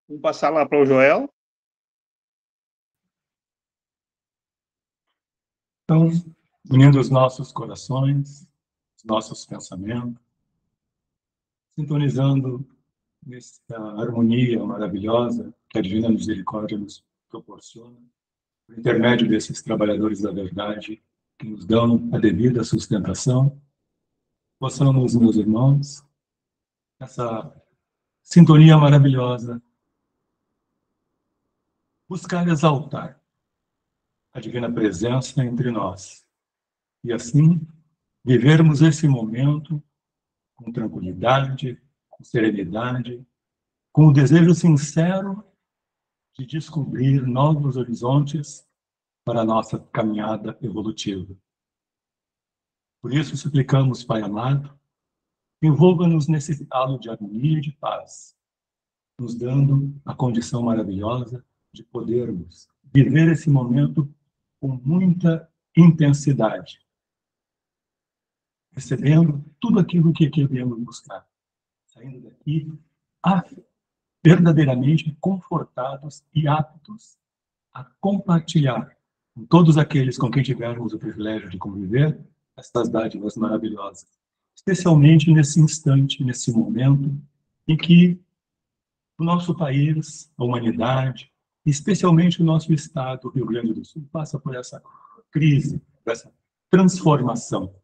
Vamos passar lá para o Joel. Então, unindo os nossos corações, os nossos pensamentos, sintonizando nessa harmonia maravilhosa que a Divina Misericórdia nos proporciona, por intermédio desses trabalhadores da verdade que nos dão a devida sustentação, possamos, meus irmãos, essa sintonia maravilhosa, buscar exaltar a Divina Presença entre nós e, assim, vivermos esse momento com tranquilidade, com serenidade, com o desejo sincero de descobrir novos horizontes para a nossa caminhada evolutiva. Por isso, suplicamos, Pai amado, envolva-nos nesse halo de harmonia e de paz, nos dando a condição maravilhosa de podermos viver esse momento com muita intensidade, recebendo tudo aquilo que queremos buscar, saindo daqui verdadeiramente confortados e aptos a compartilhar com todos aqueles com quem tivermos o privilégio de conviver estas dádivas maravilhosas, especialmente nesse instante, nesse momento em que o nosso país, a humanidade, especialmente o nosso estado, o Rio Grande do Sul, passa por essa crise, essa transformação.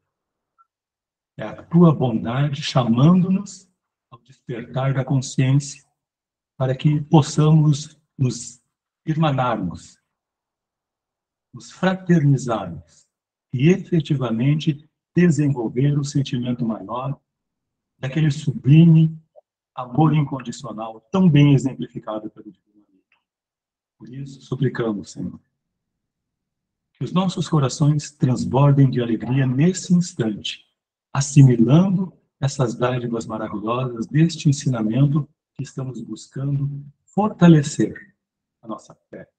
É a tua bondade chamando-nos ao despertar da consciência para que possamos nos irmanarmos, nos fraternizarmos e efetivamente desenvolver o sentimento maior daquele sublime amor incondicional tão bem exemplificado pelo Divino Amigo. Por isso, suplicamos, Senhor, que os nossos corações transbordem de alegria nesse instante, assimilando essas dádivas maravilhosas deste ensinamento que estamos buscando fortalecer a nossa fé,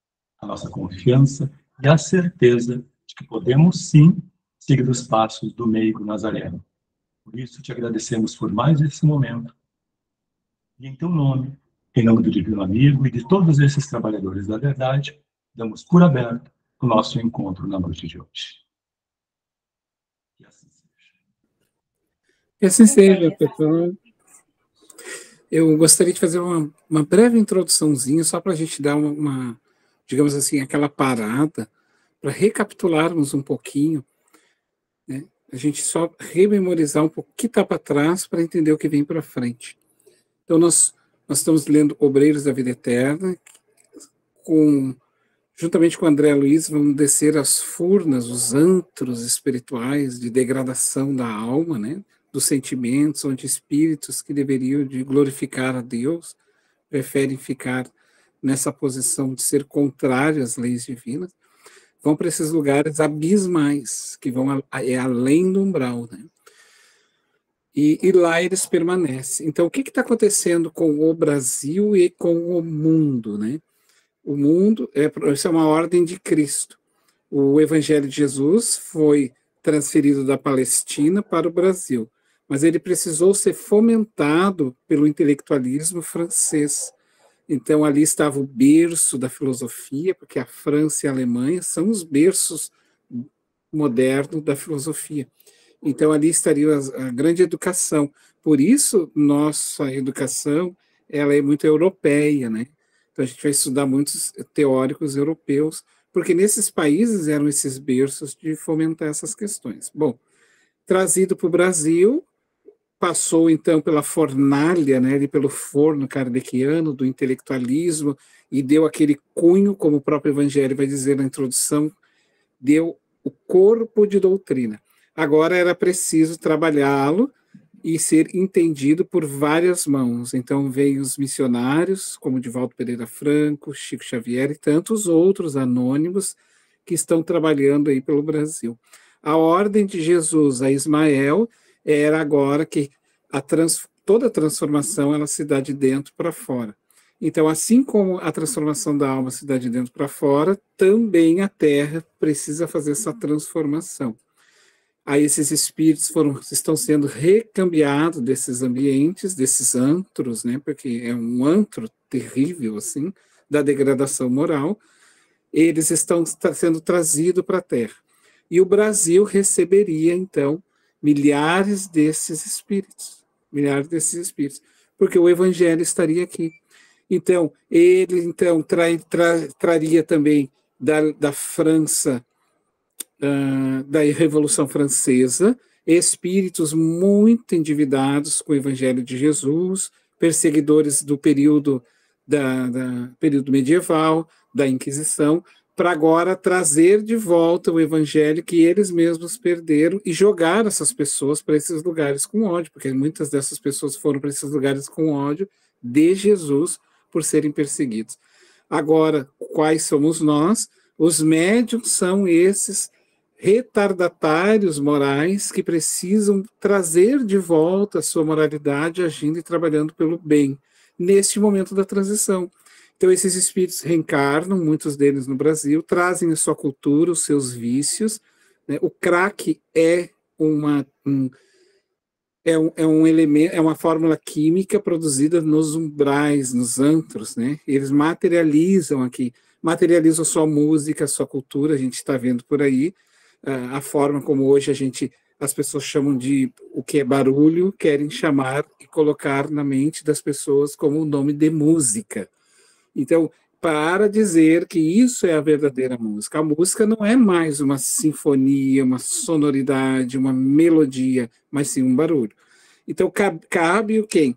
a nossa confiança e a certeza de que podemos, sim, seguir os passos do meigo Nazareno. Por isso, te agradecemos por mais esse momento. E em teu nome, em nome do Divino Amigo e de todos esses trabalhadores da verdade, damos por aberto o nosso encontro na noite de hoje. E assim seja. Que assim seja, pessoal. Eu gostaria de fazer uma breve introduçãozinha, só para a gente dar digamos assim, aquela parada, para recapitularmos um pouquinho, né? A gente só rememorizar um pouco o que está para trás para entender o que vem para frente. Então, nós estamos lendo Obreiros da Vida Eterna, juntamente com André Luiz, vamos descer as furnas, os antros espirituais de degradação da alma, né? Dos sentimentos, onde espíritos que deveriam de glorificar a Deus preferem ficar nessa posição de ser contrário às leis divinas, vão para esses lugares abismais, que vão além do umbral, né? E lá eles permanecem. Então, o que está acontecendo com o Brasil e com o mundo, né? O mundo, isso é uma ordem de Cristo. O Evangelho de Jesus foi transferido da Palestina para o Brasil, mas ele precisou ser fomentado pelo intelectualismo francês. Então, ali estava o berço da filosofia, porque a França e a Alemanha são os berços modernos da filosofia. Então, ali estaria a grande educação. Por isso, nossa educação ela é muito europeia, né? Então, a gente vai estudar muitos teóricos europeus, porque nesses países eram esses berços de fomentar essas questões. Bom, trazido para o Brasil, passou, então, pela fornalha, né, ali pelo forno kardeciano do intelectualismo, e deu aquele cunho, como o próprio Evangelho vai dizer na introdução, deu o corpo de doutrina. Agora era preciso trabalhá-lo e ser entendido por várias mãos. Então veio os missionários, como Divaldo Pereira Franco, Chico Xavier e tantos outros anônimos que estão trabalhando aí pelo Brasil. A ordem de Jesus a Ismael era agora que toda a transformação ela se dá de dentro para fora. Então, assim como a transformação da alma se dá de dentro para fora, também a Terra precisa fazer essa transformação. Aí esses espíritos estão sendo recambiados desses ambientes, desses antros, né? Porque é um antro terrível assim da degradação moral, eles estão sendo trazidos para a Terra. E o Brasil receberia, então, milhares desses espíritos, porque o Evangelho estaria aqui. Então, ele então traria também da França, da Revolução Francesa, espíritos muito endividados com o Evangelho de Jesus, perseguidores do período período medieval, da Inquisição, para agora trazer de volta o Evangelho que eles mesmos perderam e jogar essas pessoas para esses lugares com ódio, porque muitas dessas pessoas foram para esses lugares com ódio de Jesus por serem perseguidos. Agora, quais somos nós? Os médiuns são esses retardatários morais que precisam trazer de volta a sua moralidade, agindo e trabalhando pelo bem, neste momento da transição. Então, esses espíritos reencarnam, muitos deles no Brasil, trazem a sua cultura, os seus vícios, né? O crack é um elemento, é uma fórmula química produzida nos umbrais, nos antros, né? Eles materializam aqui, materializam sua música, sua cultura, a gente está vendo por aí, a forma como hoje as pessoas chamam de o que é barulho, querem chamar e colocar na mente das pessoas como o nome de música. Então, para dizer que isso é a verdadeira música. A música não é mais uma sinfonia, uma sonoridade, uma melodia, mas sim um barulho. Então, cabe o quem?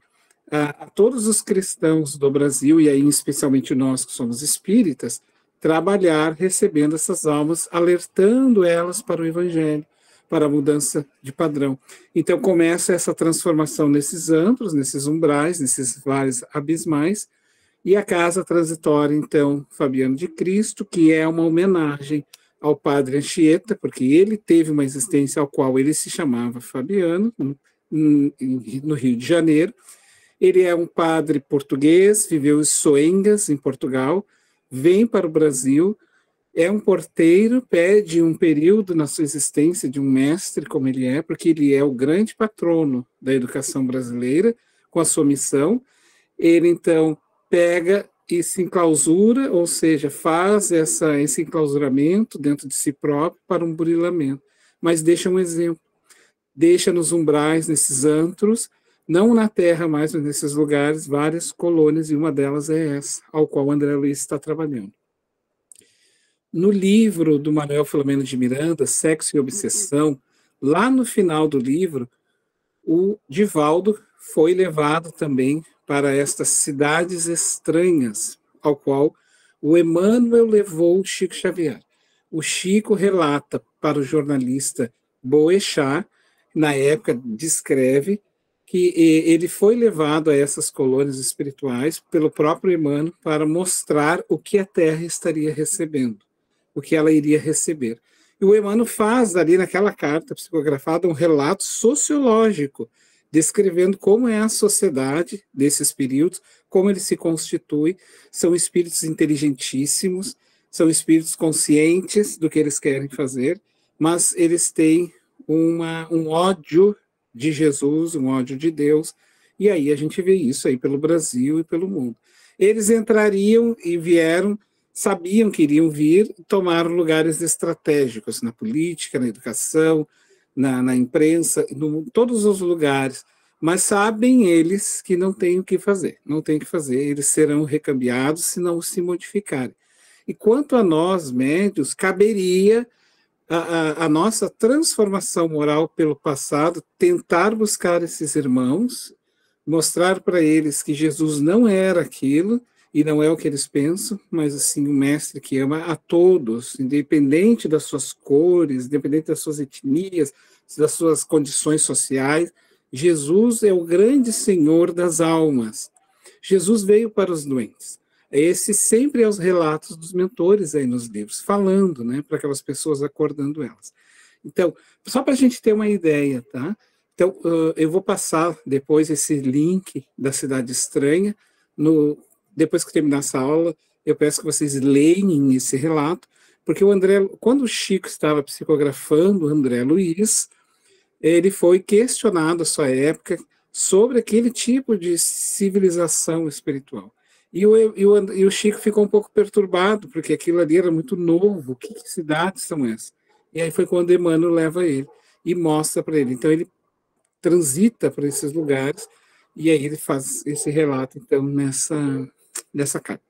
A todos os cristãos do Brasil, e aí especialmente nós que somos espíritas, trabalhar recebendo essas almas, alertando elas para o Evangelho, para a mudança de padrão. Então, começa essa transformação nesses antros, nesses umbrais, nesses vales abismais, e a casa transitória, então, Fabiano de Cristo, que é uma homenagem ao padre Anchieta, porque ele teve uma existência ao qual ele se chamava Fabiano, no Rio de Janeiro. Ele é um padre português, viveu em Soengas, em Portugal, vem para o Brasil, é um porteiro, pede um período na sua existência de um mestre, como ele é, porque ele é o grande patrono da educação brasileira, com a sua missão. Ele, então, pega e se enclausura, ou seja, faz esse enclausuramento dentro de si próprio para um burilamento, mas deixa um exemplo, deixa nos umbrais, nesses antros, não na Terra mais, mas nesses lugares, várias colônias, e uma delas é essa, ao qual o André Luiz está trabalhando. No livro do Manuel Filomeno de Miranda, Sexo e Obsessão, lá no final do livro, o Divaldo foi levado também para estas cidades estranhas, ao qual o Emmanuel levou o Chico Xavier. O Chico relata para o jornalista Boechat, na época descreve, que ele foi levado a essas colônias espirituais pelo próprio Emmanuel para mostrar o que a Terra estaria recebendo, o que ela iria receber. E o Emmanuel faz ali naquela carta psicografada um relato sociológico, descrevendo como é a sociedade desses períodos, como ele se constitui. São espíritos inteligentíssimos, são espíritos conscientes do que eles querem fazer, mas eles têm um ódio de Jesus, um ódio de Deus, e aí a gente vê isso aí pelo Brasil e pelo mundo. Eles entrariam e vieram, sabiam que iriam vir, tomaram lugares estratégicos na política, na educação, na imprensa, em todos os lugares, mas sabem eles que não têm o que fazer, eles serão recambiados se não se modificarem. E quanto a nós, médios, caberia a nossa transformação moral pelo passado, tentar buscar esses irmãos, mostrar para eles que Jesus não era aquilo, e não é o que eles pensam, mas assim, um mestre que ama a todos, independente das suas cores, independente das suas etnias, das suas condições sociais. Jesus é o grande Senhor das almas. Jesus veio para os doentes. Esse sempre é os relatos dos mentores aí nos livros, falando, né, para aquelas pessoas, acordando elas. Então, só para a gente ter uma ideia, tá? Então, eu vou passar depois esse link da Cidade Estranha. Depois que terminar essa aula, eu peço que vocês leiam esse relato, porque quando o Chico estava psicografando o André Luiz, ele foi questionado à sua época sobre aquele tipo de civilização espiritual. E o Chico ficou um pouco perturbado, porque aquilo ali era muito novo. Que cidades são essas? E aí foi quando Emmanuel leva ele e mostra para ele. Então, ele transita por esses lugares, e aí ele faz esse relato, então, nessa carta.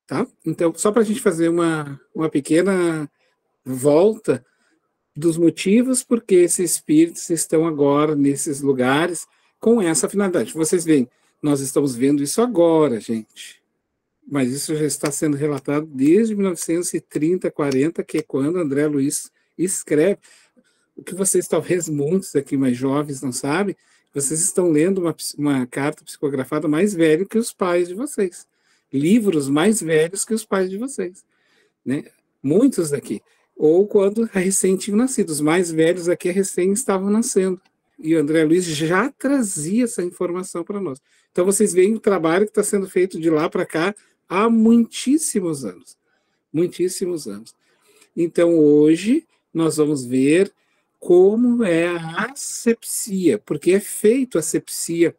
Tá? Então, só para a gente fazer uma pequena volta dos motivos por que esses espíritos estão agora nesses lugares com essa finalidade. Vocês veem, nós estamos vendo isso agora, gente. Mas isso já está sendo relatado desde 1930, 40, que é quando André Luiz escreve. O que vocês, talvez muitos aqui mais jovens não sabem, vocês estão lendo uma carta psicografada mais velha que os pais de vocês. Livros mais velhos que os pais de vocês. Né? Muitos daqui. Ou quando recém tinham nascido. Os mais velhos aqui recém estavam nascendo. E o André Luiz já trazia essa informação para nós. Então, vocês veem o trabalho que está sendo feito de lá para cá há muitíssimos anos. Muitíssimos anos. Então, hoje, nós vamos ver como é a asepsia, porque é feito a asepsia.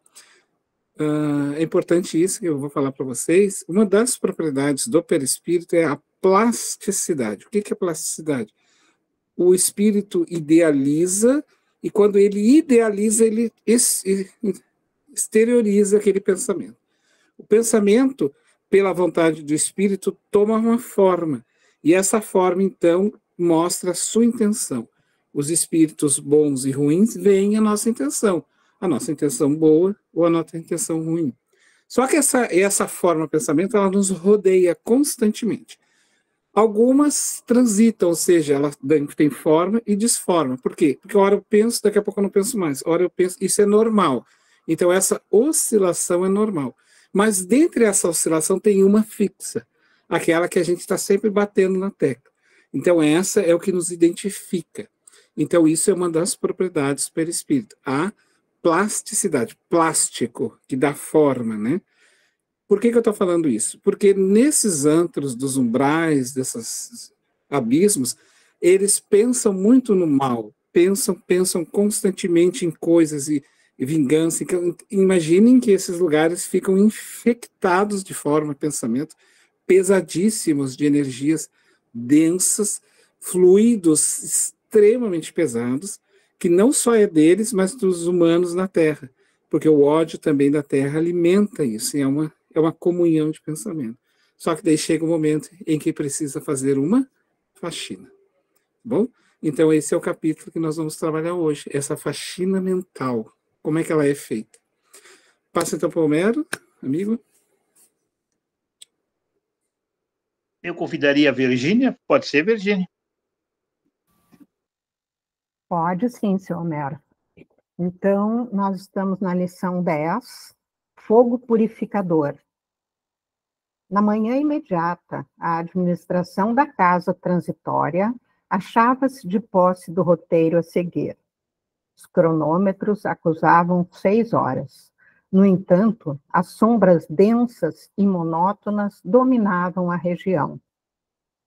É importante isso que eu vou falar para vocês. Uma das propriedades do perispírito é a plasticidade. O que é plasticidade? O espírito idealiza, e quando ele idealiza, ele exterioriza aquele pensamento. O pensamento, pela vontade do espírito, toma uma forma, e essa forma, então, mostra a sua intenção. Os espíritos bons e ruins veem a nossa intenção boa ou a nossa intenção ruim. Só que essa forma de pensamento, ela nos rodeia constantemente. Algumas transitam, ou seja, ela tem forma e desforma. Por quê? Porque uma hora eu penso, daqui a pouco eu não penso mais. Uma hora eu penso, isso é normal. Então, essa oscilação é normal. Mas, dentre essa oscilação, tem uma fixa. Aquela que a gente está sempre batendo na tecla. Então, essa é o que nos identifica. Então, isso é uma das propriedades do perispírito. A plasticidade, plástico, que dá forma, né? Por que eu estou falando isso? Porque nesses antros dos umbrais, desses abismos, eles pensam muito no mal, pensam constantemente em coisas e vingança. Imaginem que esses lugares ficam infectados de forma, pensamento, pesadíssimos de energias densas, fluidos extremamente pesados, que não só é deles, mas dos humanos na Terra, porque o ódio também da Terra alimenta isso, e é uma comunhão de pensamento. Só que daí chega um momento em que precisa fazer uma faxina. Bom? Então esse é o capítulo que nós vamos trabalhar hoje, essa faxina mental. Como é que ela é feita? Passa então para o Homero, amigo. Eu convidaria a Virgínia, pode ser, Virgínia? Pode sim, seu Homero. Então, nós estamos na lição 10, Fogo Purificador. Na manhã imediata, a administração da casa transitória achava-se de posse do roteiro a seguir. Os cronômetros acusavam 6 horas. No entanto, as sombras densas e monótonas dominavam a região.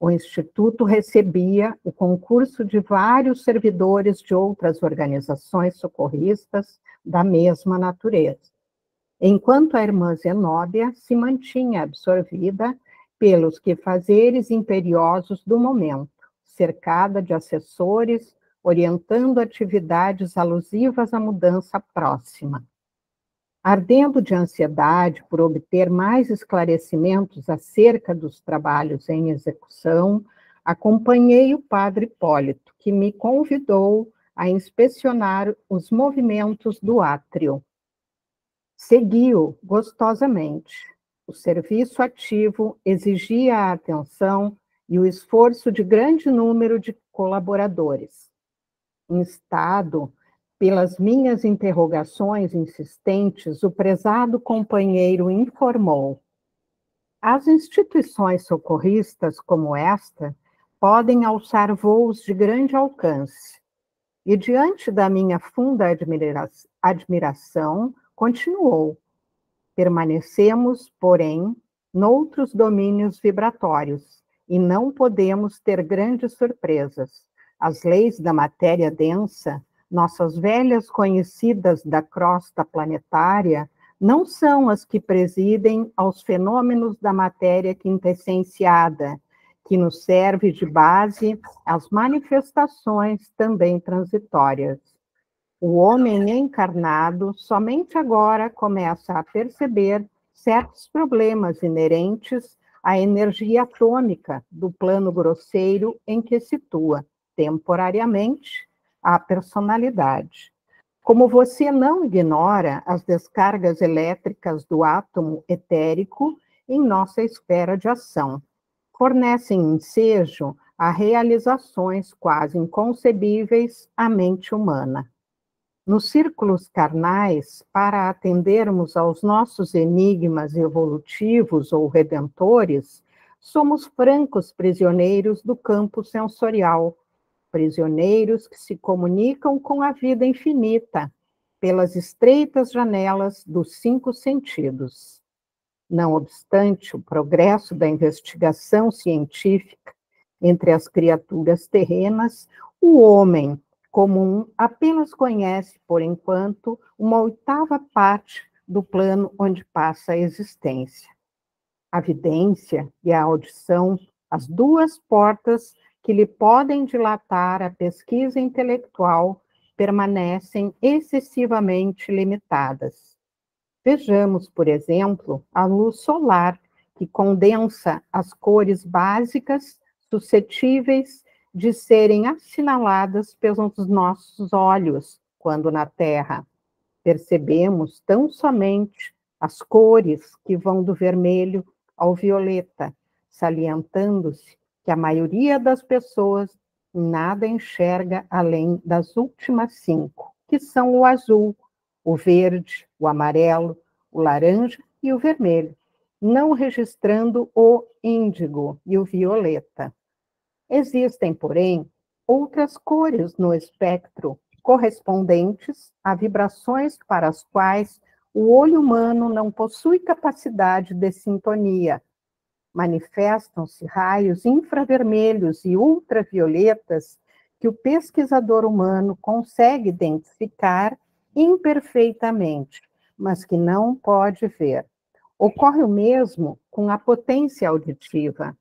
O Instituto recebia o concurso de vários servidores de outras organizações socorristas da mesma natureza, enquanto a irmã Zenóbia se mantinha absorvida pelos quefazeres imperiosos do momento, cercada de assessores, orientando atividades alusivas à mudança próxima. Ardendo de ansiedade por obter mais esclarecimentos acerca dos trabalhos em execução, acompanhei o padre Hipólito, que me convidou a inspecionar os movimentos do átrio. Segui-o gostosamente. O serviço ativo exigia a atenção e o esforço de grande número de colaboradores. Instado pelas minhas interrogações insistentes, o prezado companheiro informou: as instituições socorristas como esta podem alçar voos de grande alcance. E diante da minha funda admiração, continuou: permanecemos, porém, noutros domínios vibratórios, e não podemos ter grandes surpresas. As leis da matéria densa, nossas velhas conhecidas da crosta planetária, não são as que presidem aos fenômenos da matéria quintessenciada, que nos serve de base às manifestações também transitórias. O homem encarnado somente agora começa a perceber certos problemas inerentes à energia atômica do plano grosseiro em que situa, temporariamente, a personalidade. Como você não ignora as descargas elétricas do átomo etérico em nossa esfera de ação, fornecem ensejo a realizações quase inconcebíveis à mente humana. Nos círculos carnais, para atendermos aos nossos enigmas evolutivos ou redentores, somos francos prisioneiros do campo sensorial, prisioneiros que se comunicam com a vida infinita pelas estreitas janelas dos 5 sentidos. Não obstante o progresso da investigação científica entre as criaturas terrenas, o homem comum apenas conhece, por enquanto, uma 8ª parte do plano onde passa a existência. A vidência e a audição, as 2 portas que lhe podem dilatar a pesquisa intelectual, permanecem excessivamente limitadas. Vejamos, por exemplo, a luz solar, que condensa as cores básicas suscetíveis de serem assinaladas pelos nossos olhos, quando na Terra percebemos tão somente as cores que vão do vermelho ao violeta, salientando-se que a maioria das pessoas nada enxerga além das últimas 5, que são o azul, o verde, o amarelo, o laranja e o vermelho, não registrando o índigo e o violeta. Existem, porém, outras cores no espectro correspondentes a vibrações para as quais o olho humano não possui capacidade de sintonia. Manifestam-se raios infravermelhos e ultravioletas que o pesquisador humano consegue identificar imperfeitamente, mas que não pode ver. Ocorre o mesmo com a potência auditiva.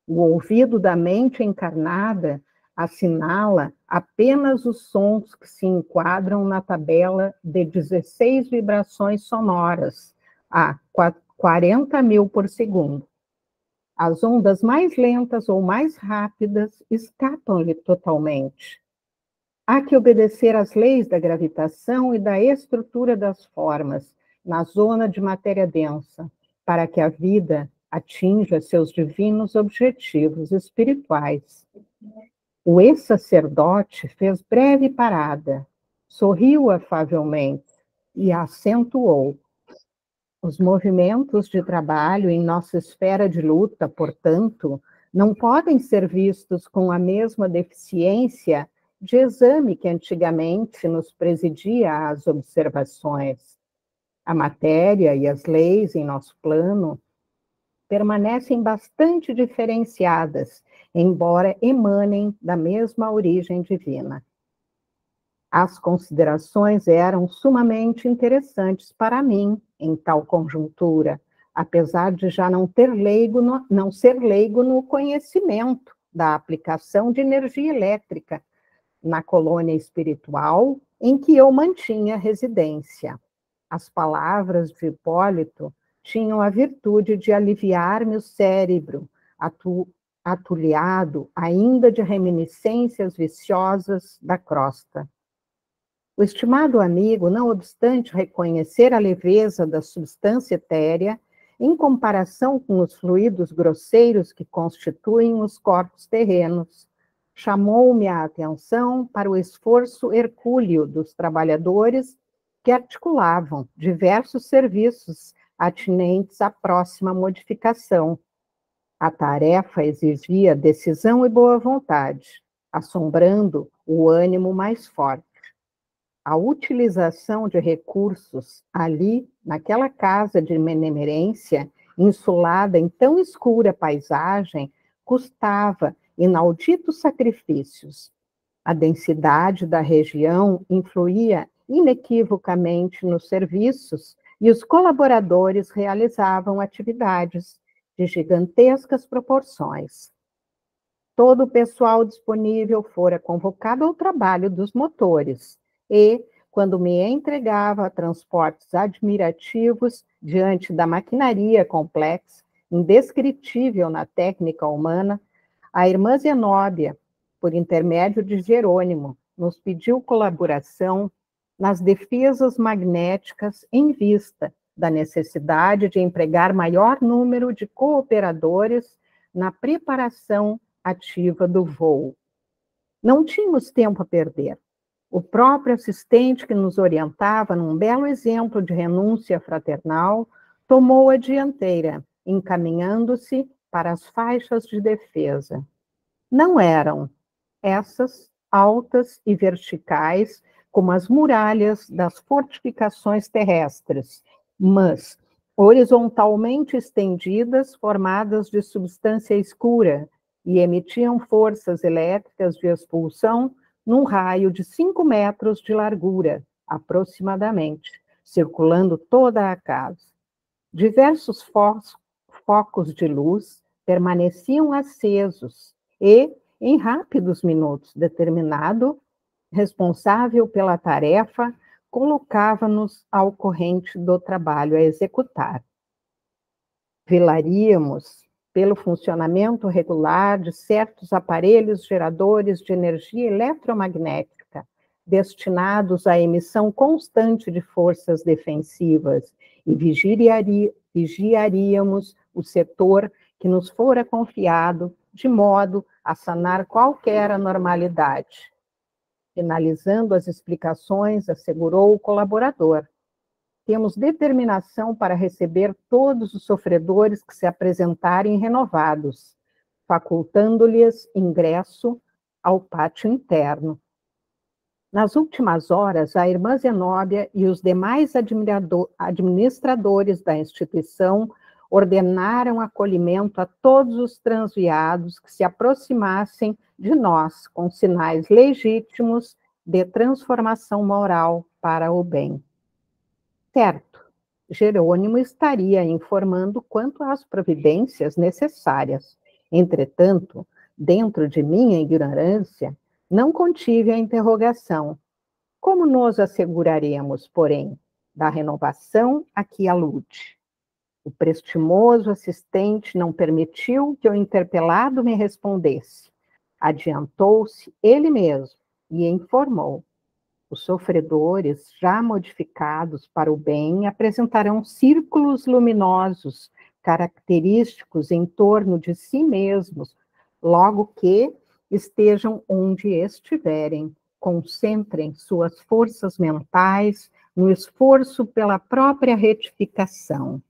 O ouvido da mente encarnada assinala apenas os sons que se enquadram na tabela de 16 vibrações sonoras, a 40.000 por segundo. As ondas mais lentas ou mais rápidas escapam-lhe totalmente. Há que obedecer às leis da gravitação e da estrutura das formas, na zona de matéria densa, para que a vida atinja seus divinos objetivos espirituais. O ex-sacerdote fez breve parada, sorriu afavelmente e acentuou: os movimentos de trabalho em nossa esfera de luta, portanto, não podem ser vistos com a mesma deficiência de exame que antigamente nos presidia às observações. A matéria e as leis em nosso plano permanecem bastante diferenciadas, embora emanem da mesma origem divina. As considerações eram sumamente interessantes para mim em tal conjuntura, apesar de já não ser leigo no conhecimento da aplicação de energia elétrica na colônia espiritual em que eu mantinha residência. As palavras de Hipólito tinham a virtude de aliviar-me o cérebro, atulhado ainda de reminiscências viciosas da crosta. O estimado amigo, não obstante reconhecer a leveza da substância etérea, em comparação com os fluidos grosseiros que constituem os corpos terrenos, chamou-me a atenção para o esforço hercúleo dos trabalhadores que articulavam diversos serviços atinentes à próxima modificação. A tarefa exigia decisão e boa vontade, assombrando o ânimo mais forte. A utilização de recursos ali, naquela casa de benemerência, insulada em tão escura paisagem, custava inauditos sacrifícios. A densidade da região influía inequivocamente nos serviços e os colaboradores realizavam atividades de gigantescas proporções. Todo o pessoal disponível fora convocado ao trabalho dos motores e, quando me entregava a transportes admirativos diante da maquinaria complexa, indescritível na técnica humana, a irmã Zenóbia, por intermédio de Jerônimo, nos pediu colaboração nas defesas magnéticas em vista da necessidade de empregar maior número de cooperadores na preparação ativa do voo. Não tínhamos tempo a perder. O próprio assistente que nos orientava, num belo exemplo de renúncia fraternal, tomou a dianteira, encaminhando-se para as faixas de defesa. Não eram essas altas e verticais como as muralhas das fortificações terrestres, mas horizontalmente estendidas, formadas de substância escura, e emitiam forças elétricas de expulsão num raio de 5 metros de largura, aproximadamente, circulando toda a casa. Diversos focos de luz permaneciam acesos e, em rápidos minutos determinado, responsável pela tarefa, colocava-nos ao corrente do trabalho a executar. Velaríamos pelo funcionamento regular de certos aparelhos geradores de energia eletromagnética, destinados à emissão constante de forças defensivas, e vigiaríamos o setor que nos fora confiado, de modo a sanar qualquer anormalidade. Finalizando as explicações, assegurou o colaborador: temos determinação para receber todos os sofredores que se apresentarem renovados, facultando-lhes ingresso ao pátio interno. Nas últimas horas, a irmã Zenóbia e os demais administradores da instituição ordenaram acolhimento a todos os transviados que se aproximassem de nós com sinais legítimos de transformação moral para o bem. Certo, Jerônimo estaria informando quanto às providências necessárias. Entretanto, dentro de minha ignorância, não contive a interrogação: como nos asseguraremos, porém, da renovação a que alude? O prestimoso assistente não permitiu que o interpelado me respondesse. Adiantou-se ele mesmo e informou: os sofredores, já modificados para o bem, apresentarão círculos luminosos característicos em torno de si mesmos, logo que estejam onde estiverem. Concentrem suas forças mentais no esforço pela própria retificação.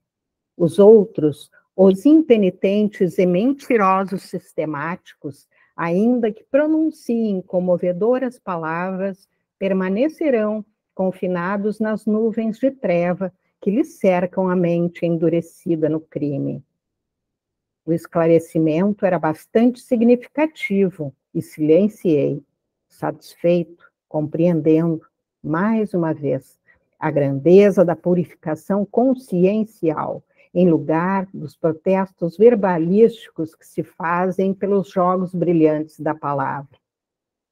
Os outros, os impenitentes e mentirosos sistemáticos, ainda que pronunciem comovedoras palavras, permanecerão confinados nas nuvens de treva que lhes cercam a mente endurecida no crime. O esclarecimento era bastante significativo e silenciei, satisfeito, compreendendo, mais uma vez, a grandeza da purificação consciencial, em lugar dos protestos verbalísticos que se fazem pelos jogos brilhantes da palavra.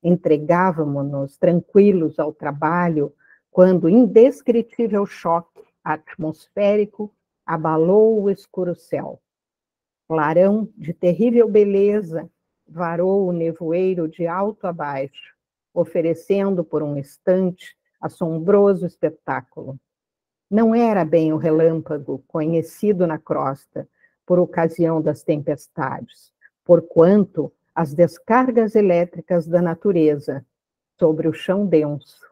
Entregávamos-nos tranquilos ao trabalho quando indescritível choque atmosférico abalou o escuro céu. Clarão de terrível beleza varou o nevoeiro de alto a baixo, oferecendo por um instante assombroso espetáculo. Não era bem o relâmpago conhecido na crosta por ocasião das tempestades, porquanto as descargas elétricas da natureza sobre o chão denso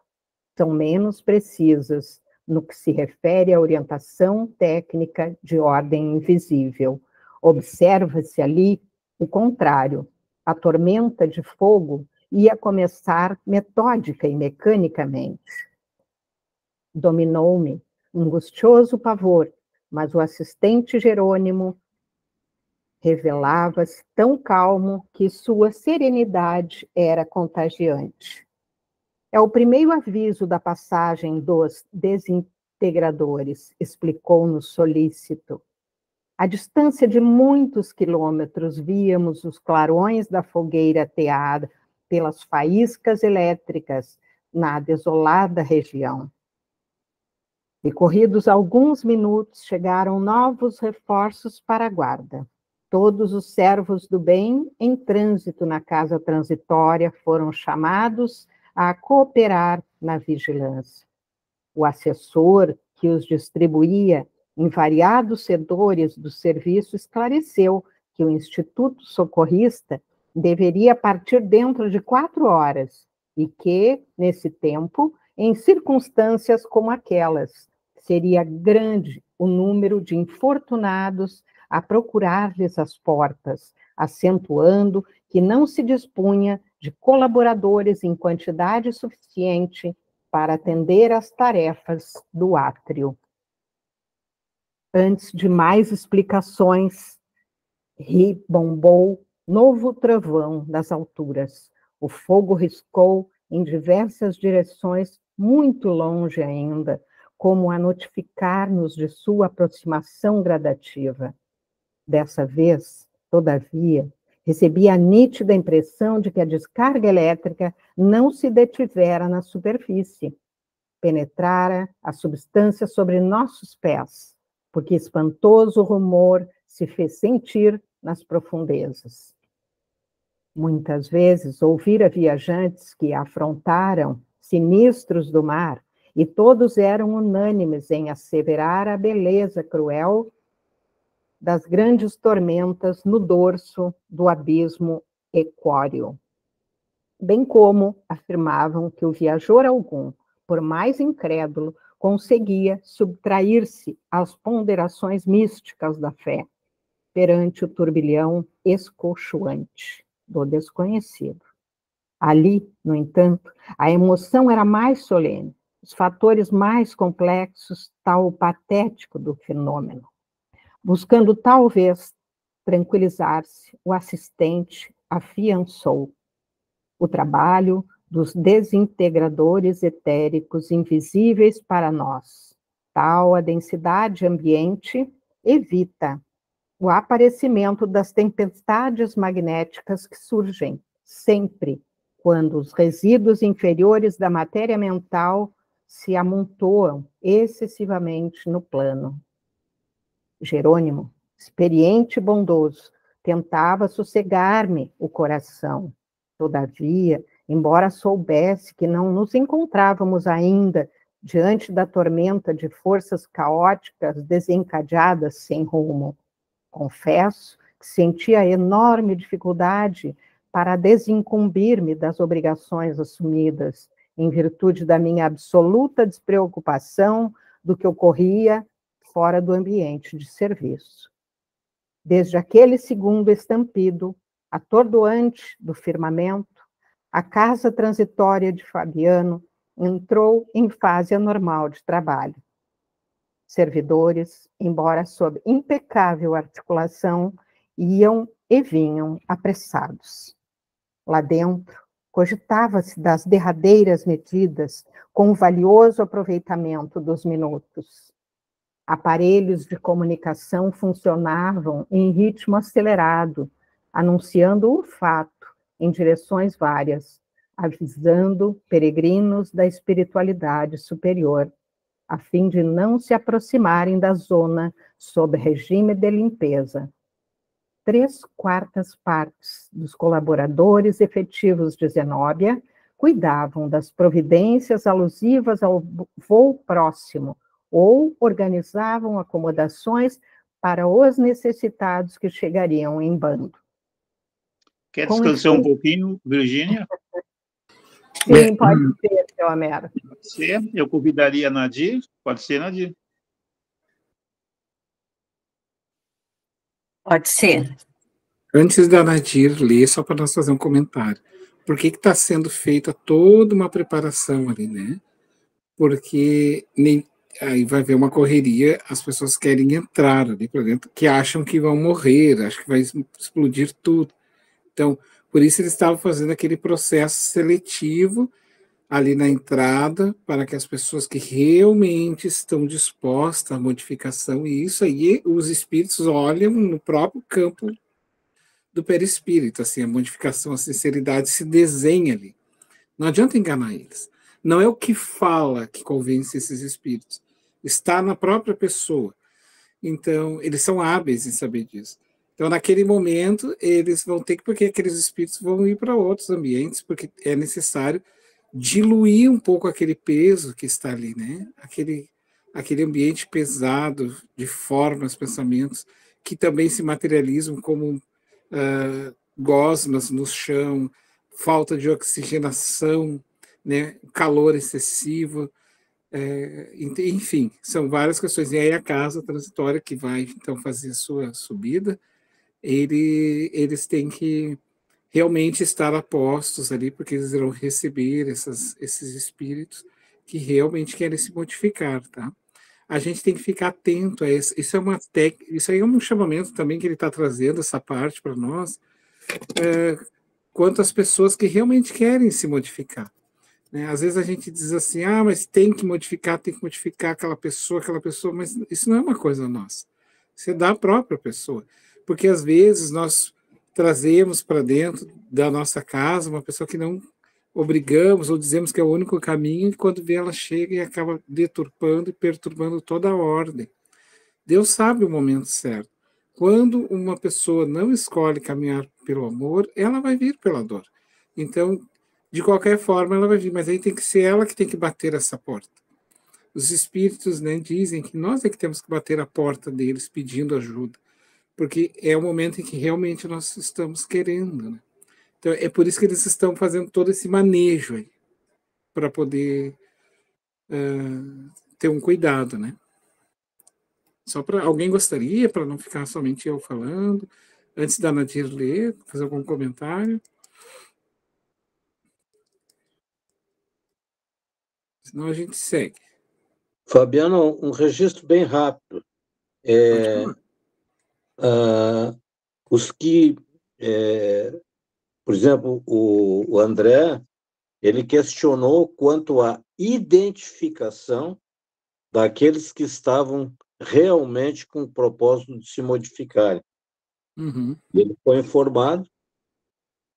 são menos precisas no que se refere à orientação técnica de ordem invisível. Observa-se ali o contrário. A tormenta de fogo ia começar metódica e mecanicamente. Dominou-me angustioso pavor, mas o assistente Jerônimo revelava-se tão calmo que sua serenidade era contagiante. É o primeiro aviso da passagem dos desintegradores, explicou-nos solícito. À distância de muitos quilômetros, víamos os clarões da fogueira ateada pelas faíscas elétricas na desolada região. Decorridos alguns minutos, chegaram novos reforços para a guarda. Todos os servos do bem em trânsito na casa transitória foram chamados a cooperar na vigilância. O assessor que os distribuía em variados setores do serviço esclareceu que o Instituto Socorrista deveria partir dentro de 4 horas e que, nesse tempo, em circunstâncias como aquelas, seria grande o número de infortunados a procurar-lhes as portas, acentuando que não se dispunha de colaboradores em quantidade suficiente para atender às tarefas do átrio. Antes de mais explicações, ribombou novo trovão das alturas. O fogo riscou em diversas direções, muito longe ainda, como a notificar-nos de sua aproximação gradativa. Dessa vez, todavia, recebi a nítida impressão de que a descarga elétrica não se detivera na superfície. Penetrara a substância sobre nossos pés, porque espantoso rumor se fez sentir nas profundezas. Muitas vezes ouvira viajantes que afrontaram sinistros do mar, e todos eram unânimes em asseverar a beleza cruel das grandes tormentas no dorso do abismo equóreo. Bem como afirmavam que o viajor algum, por mais incrédulo, conseguia subtrair-se às ponderações místicas da fé, perante o turbilhão escolchuante do desconhecido. Ali, no entanto, a emoção era mais solene, os fatores mais complexos, tal o patético do fenômeno. Buscando, talvez, tranquilizar-se, o assistente afiançou o trabalho dos desintegradores etéricos invisíveis para nós. Tal a densidade ambiente evita o aparecimento das tempestades magnéticas que surgem sempre quando os resíduos inferiores da matéria mental se amontoam excessivamente no plano. Jerônimo, experiente e bondoso, tentava sossegar-me o coração. Todavia, embora soubesse que não nos encontrávamos ainda diante da tormenta de forças caóticas desencadeadas sem rumo, confesso que sentia enorme dificuldade para desincumbir-me das obrigações assumidas, em virtude da minha absoluta despreocupação do que ocorria fora do ambiente de serviço. Desde aquele segundo estampido, atordoante do firmamento, a casa transitória de Fabiano entrou em fase anormal de trabalho. Servidores, embora sob impecável articulação, iam e vinham apressados. Lá dentro, cogitava-se das derradeiras medidas com o valioso aproveitamento dos minutos. Aparelhos de comunicação funcionavam em ritmo acelerado, anunciando o fato em direções várias, avisando peregrinos da espiritualidade superior, a fim de não se aproximarem da zona sob regime de limpeza. 3/4 partes dos colaboradores efetivos de Zenóbia cuidavam das providências alusivas ao voo próximo ou organizavam acomodações para os necessitados que chegariam em bando. Quer descansar um pouquinho, Virgínia? Sim, pode ser, seu Homero. Pode ser. Eu convidaria a Nadir. Pode ser, Nadir. Pode ser. Antes da Nadir ler, só para nós fazer um comentário. Por que está sendo feita toda uma preparação ali, né? Porque aí vai haver uma correria, as pessoas querem entrar ali para dentro, que acham que vão morrer, acham que vai explodir tudo. Então, por isso eles estavam fazendo aquele processo seletivo ali na entrada, para que as pessoas que realmente estão dispostas à modificação, e isso aí os espíritos olham no próprio campo do perispírito, assim, a modificação, a sinceridade se desenha ali. Não adianta enganar eles. Não é o que fala que convence esses espíritos, está na própria pessoa. Então, eles são hábeis em saber disso. Então, naquele momento, eles vão ter que, porque aqueles espíritos vão ir para outros ambientes, porque é necessário diluir um pouco aquele peso que está ali, né? Aquele ambiente pesado de formas, pensamentos, que também se materializam como gosmas no chão, falta de oxigenação, né? Calor excessivo, enfim, são várias questões. E aí a casa transitória que vai, então, fazer a sua subida, eles têm que realmente estar apostos ali, porque eles irão receber esses espíritos que realmente querem se modificar, tá? A gente tem que ficar atento a isso. Isso aí é um chamamento também que ele está trazendo, essa parte para nós, quanto às pessoas que realmente querem se modificar. Né? Às vezes a gente diz assim, mas tem que modificar aquela pessoa, mas isso não é uma coisa nossa. Isso é da própria pessoa. Porque às vezes nós trazemos para dentro da nossa casa uma pessoa que não obrigamos ou dizemos que é o único caminho, e quando vê ela chega e acaba deturpando e perturbando toda a ordem. Deus sabe o momento certo. Quando uma pessoa não escolhe caminhar pelo amor, ela vai vir pela dor. Então, de qualquer forma, ela vai vir, mas aí tem que ser ela que tem que bater essa porta. Os espíritos, né, dizem que nós é que temos que bater a porta deles pedindo ajuda, porque é o momento em que realmente nós estamos querendo, né? Então, é por isso que eles estão fazendo todo esse manejo aí, para poder ter um cuidado, né? Só para alguém gostaria, para não ficar somente eu falando, antes da Nadir ler, fazer algum comentário? Senão a gente segue. Fabiano, um registro bem rápido. Os que, por exemplo, o André, ele questionou quanto à identificação daqueles que estavam realmente com o propósito de se modificarem. Uhum. Ele foi informado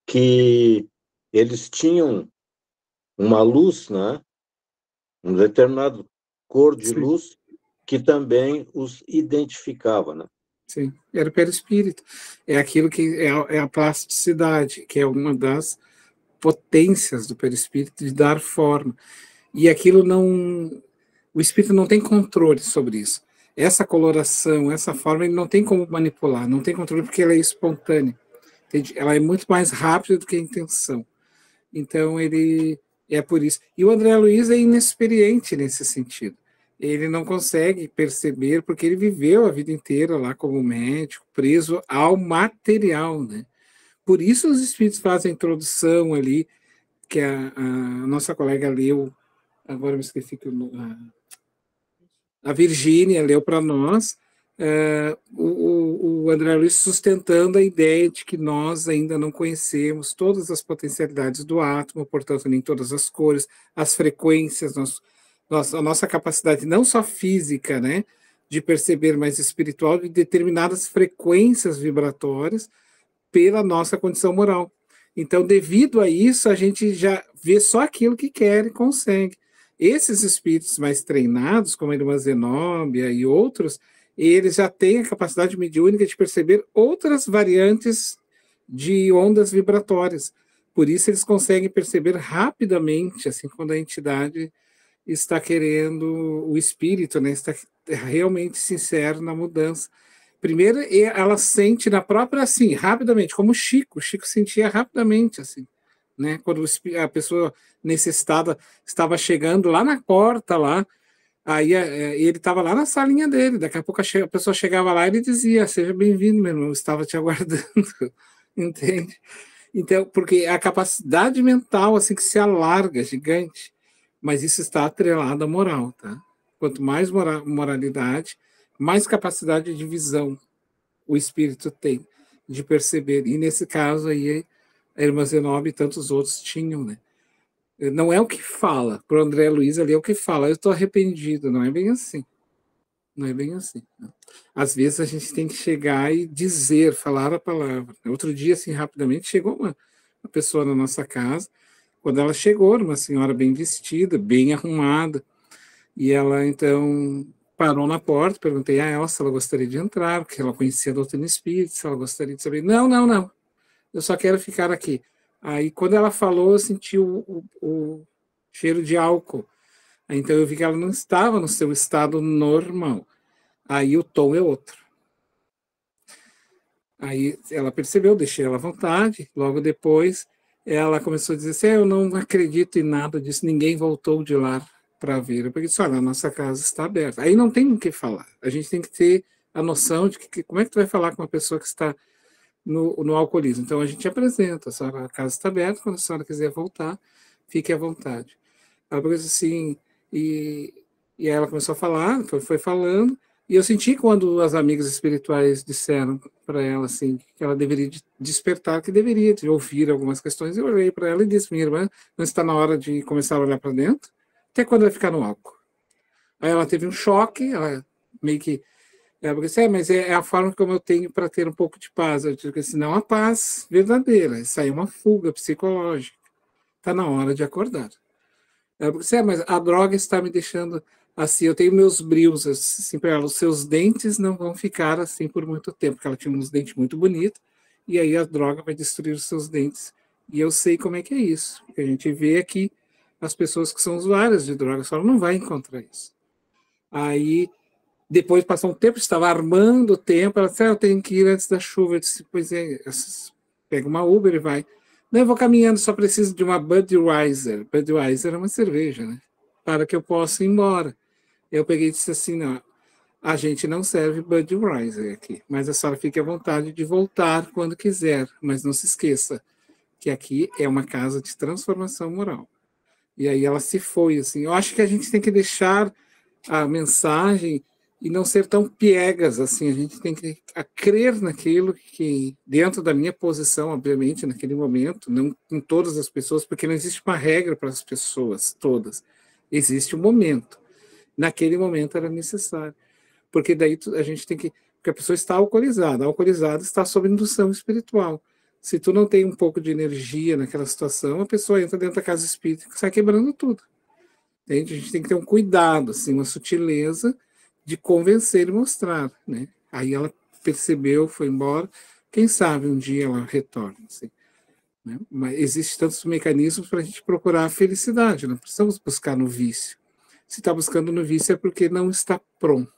que eles tinham uma luz, né? Um determinado cor de Sim. luz que também os identificava, né? Sim, era o perispírito. É aquilo que é a plasticidade, que é uma das potências do perispírito de dar forma. E aquilo não... O espírito não tem controle sobre isso. Essa coloração, essa forma, ele não tem como manipular, não tem controle porque ela é espontânea. Entende? Ela é muito mais rápida do que a intenção. Então, ele... É por isso. E o André Luiz é inexperiente nesse sentido. Ele não consegue perceber, porque ele viveu a vida inteira lá como médico, preso ao material, né? Por isso os espíritos fazem a introdução ali, que a nossa colega leu, agora me esqueci que a Virgínia leu para nós, o André Luiz sustentando a ideia de que nós ainda não conhecemos todas as potencialidades do átomo, portanto, nem todas as cores, as frequências, a nossa capacidade não só física, né, de perceber, mas espiritual, de determinadas frequências vibratórias pela nossa condição moral. Então, devido a isso, a gente já vê só aquilo que quer e consegue. Esses espíritos mais treinados, como a irmã Zenóbia e outros, eles já têm a capacidade mediúnica de perceber outras variantes de ondas vibratórias. Por isso, eles conseguem perceber rapidamente, assim, quando a entidade está querendo, o espírito, né, está realmente sincero na mudança. Primeiro, ela sente na própria, assim, rapidamente, como o Chico sentia rapidamente, assim, né, quando a pessoa necessitada estava chegando lá na porta, lá, aí ele estava lá na salinha dele, daqui a pouco a pessoa chegava lá e ele dizia, seja bem-vindo, meu irmão, eu estava te aguardando, entende? Então, porque a capacidade mental, assim, que se alarga, gigante, mas isso está atrelado à moral, tá? Quanto mais moralidade, mais capacidade de visão o espírito tem de perceber. E nesse caso aí, a irmã Zenobia e tantos outros tinham, né? Não é o que fala. Para o André Luiz ali é o que fala. Eu estou arrependido. Não é bem assim. Não é bem assim. Às vezes a gente tem que chegar e dizer, falar a palavra. Outro dia, assim, rapidamente, chegou uma pessoa na nossa casa. Quando ela chegou, era uma senhora bem vestida, bem arrumada. E ela, então, parou na porta. Perguntei a ela se ela gostaria de entrar, porque ela conhecia a doutrina espírita, se ela gostaria de saber. Não, não, não. Eu só quero ficar aqui. Aí, quando ela falou, eu senti o cheiro de álcool. Então, eu vi que ela não estava no seu estado normal. Aí, o tom é outro. Aí, ela percebeu, deixei ela à vontade. Logo depois, ela começou a dizer assim, eu não acredito em nada disso, ninguém voltou de lá para ver. Eu disse, olha, a nossa casa está aberta. Aí não tem o que falar. A gente tem que ter a noção de que como é que tu vai falar com uma pessoa que está no alcoolismo. Então, a gente apresenta, a casa está aberta, quando a senhora quiser voltar, fique à vontade. Ela falou assim, e aí ela começou a falar, foi falando, e eu senti quando as amigas espirituais disseram para ela assim, que ela deveria despertar, que deveria de ouvir algumas questões. Eu olhei para ela e disse, minha irmã, não está na hora de começar a olhar para dentro? Até quando vai ficar no álcool? Aí ela teve um choque, ela meio que ela disse, mas é a forma como eu tenho para ter um pouco de paz. Eu digo assim, não a paz verdadeira, isso aí é uma fuga psicológica. Está na hora de acordar. Ela disse, mas a droga está me deixando assim, eu tenho meus brios, assim, para ela, os seus dentes não vão ficar assim por muito tempo, porque ela tinha uns dentes muito bonitos, e aí a droga vai destruir os seus dentes. E eu sei como é que é isso, porque a gente vê aqui as pessoas que são usuárias de drogas, falam, não vai encontrar isso. Aí, depois passou um tempo, estava armando o tempo, ela disse, eu tenho que ir antes da chuva. Eu disse, pois é, pega uma Uber e vai. Não, eu vou caminhando, só preciso de uma Budweiser. Budweiser é uma cerveja, né? Para que eu possa ir embora. Eu peguei e disse assim, não, a gente não serve Budweiser aqui, mas a senhora fique à vontade de voltar quando quiser, mas não se esqueça que aqui é uma casa de transformação moral. E aí ela se foi, assim. Eu acho que a gente tem que deixar a mensagem e não ser tão piegas, assim. A gente tem que crer naquilo que, dentro da minha posição, obviamente, naquele momento, não com todas as pessoas, porque não existe uma regra para as pessoas todas. Existe um momento. Naquele momento era necessário. Porque daí a gente tem que... Porque a pessoa está alcoolizada. A alcoolizada está sob indução espiritual. Se tu não tem um pouco de energia naquela situação, a pessoa entra dentro da casa espírita e sai quebrando tudo. Entende? A gente tem que ter um cuidado, assim, uma sutileza de convencer e mostrar, né? Aí ela percebeu, foi embora. Quem sabe um dia ela retorna, assim, né? Mas existem tantos mecanismos para a gente procurar a felicidade. Não precisamos buscar no vício. Se está buscando no vício é porque não está pronto.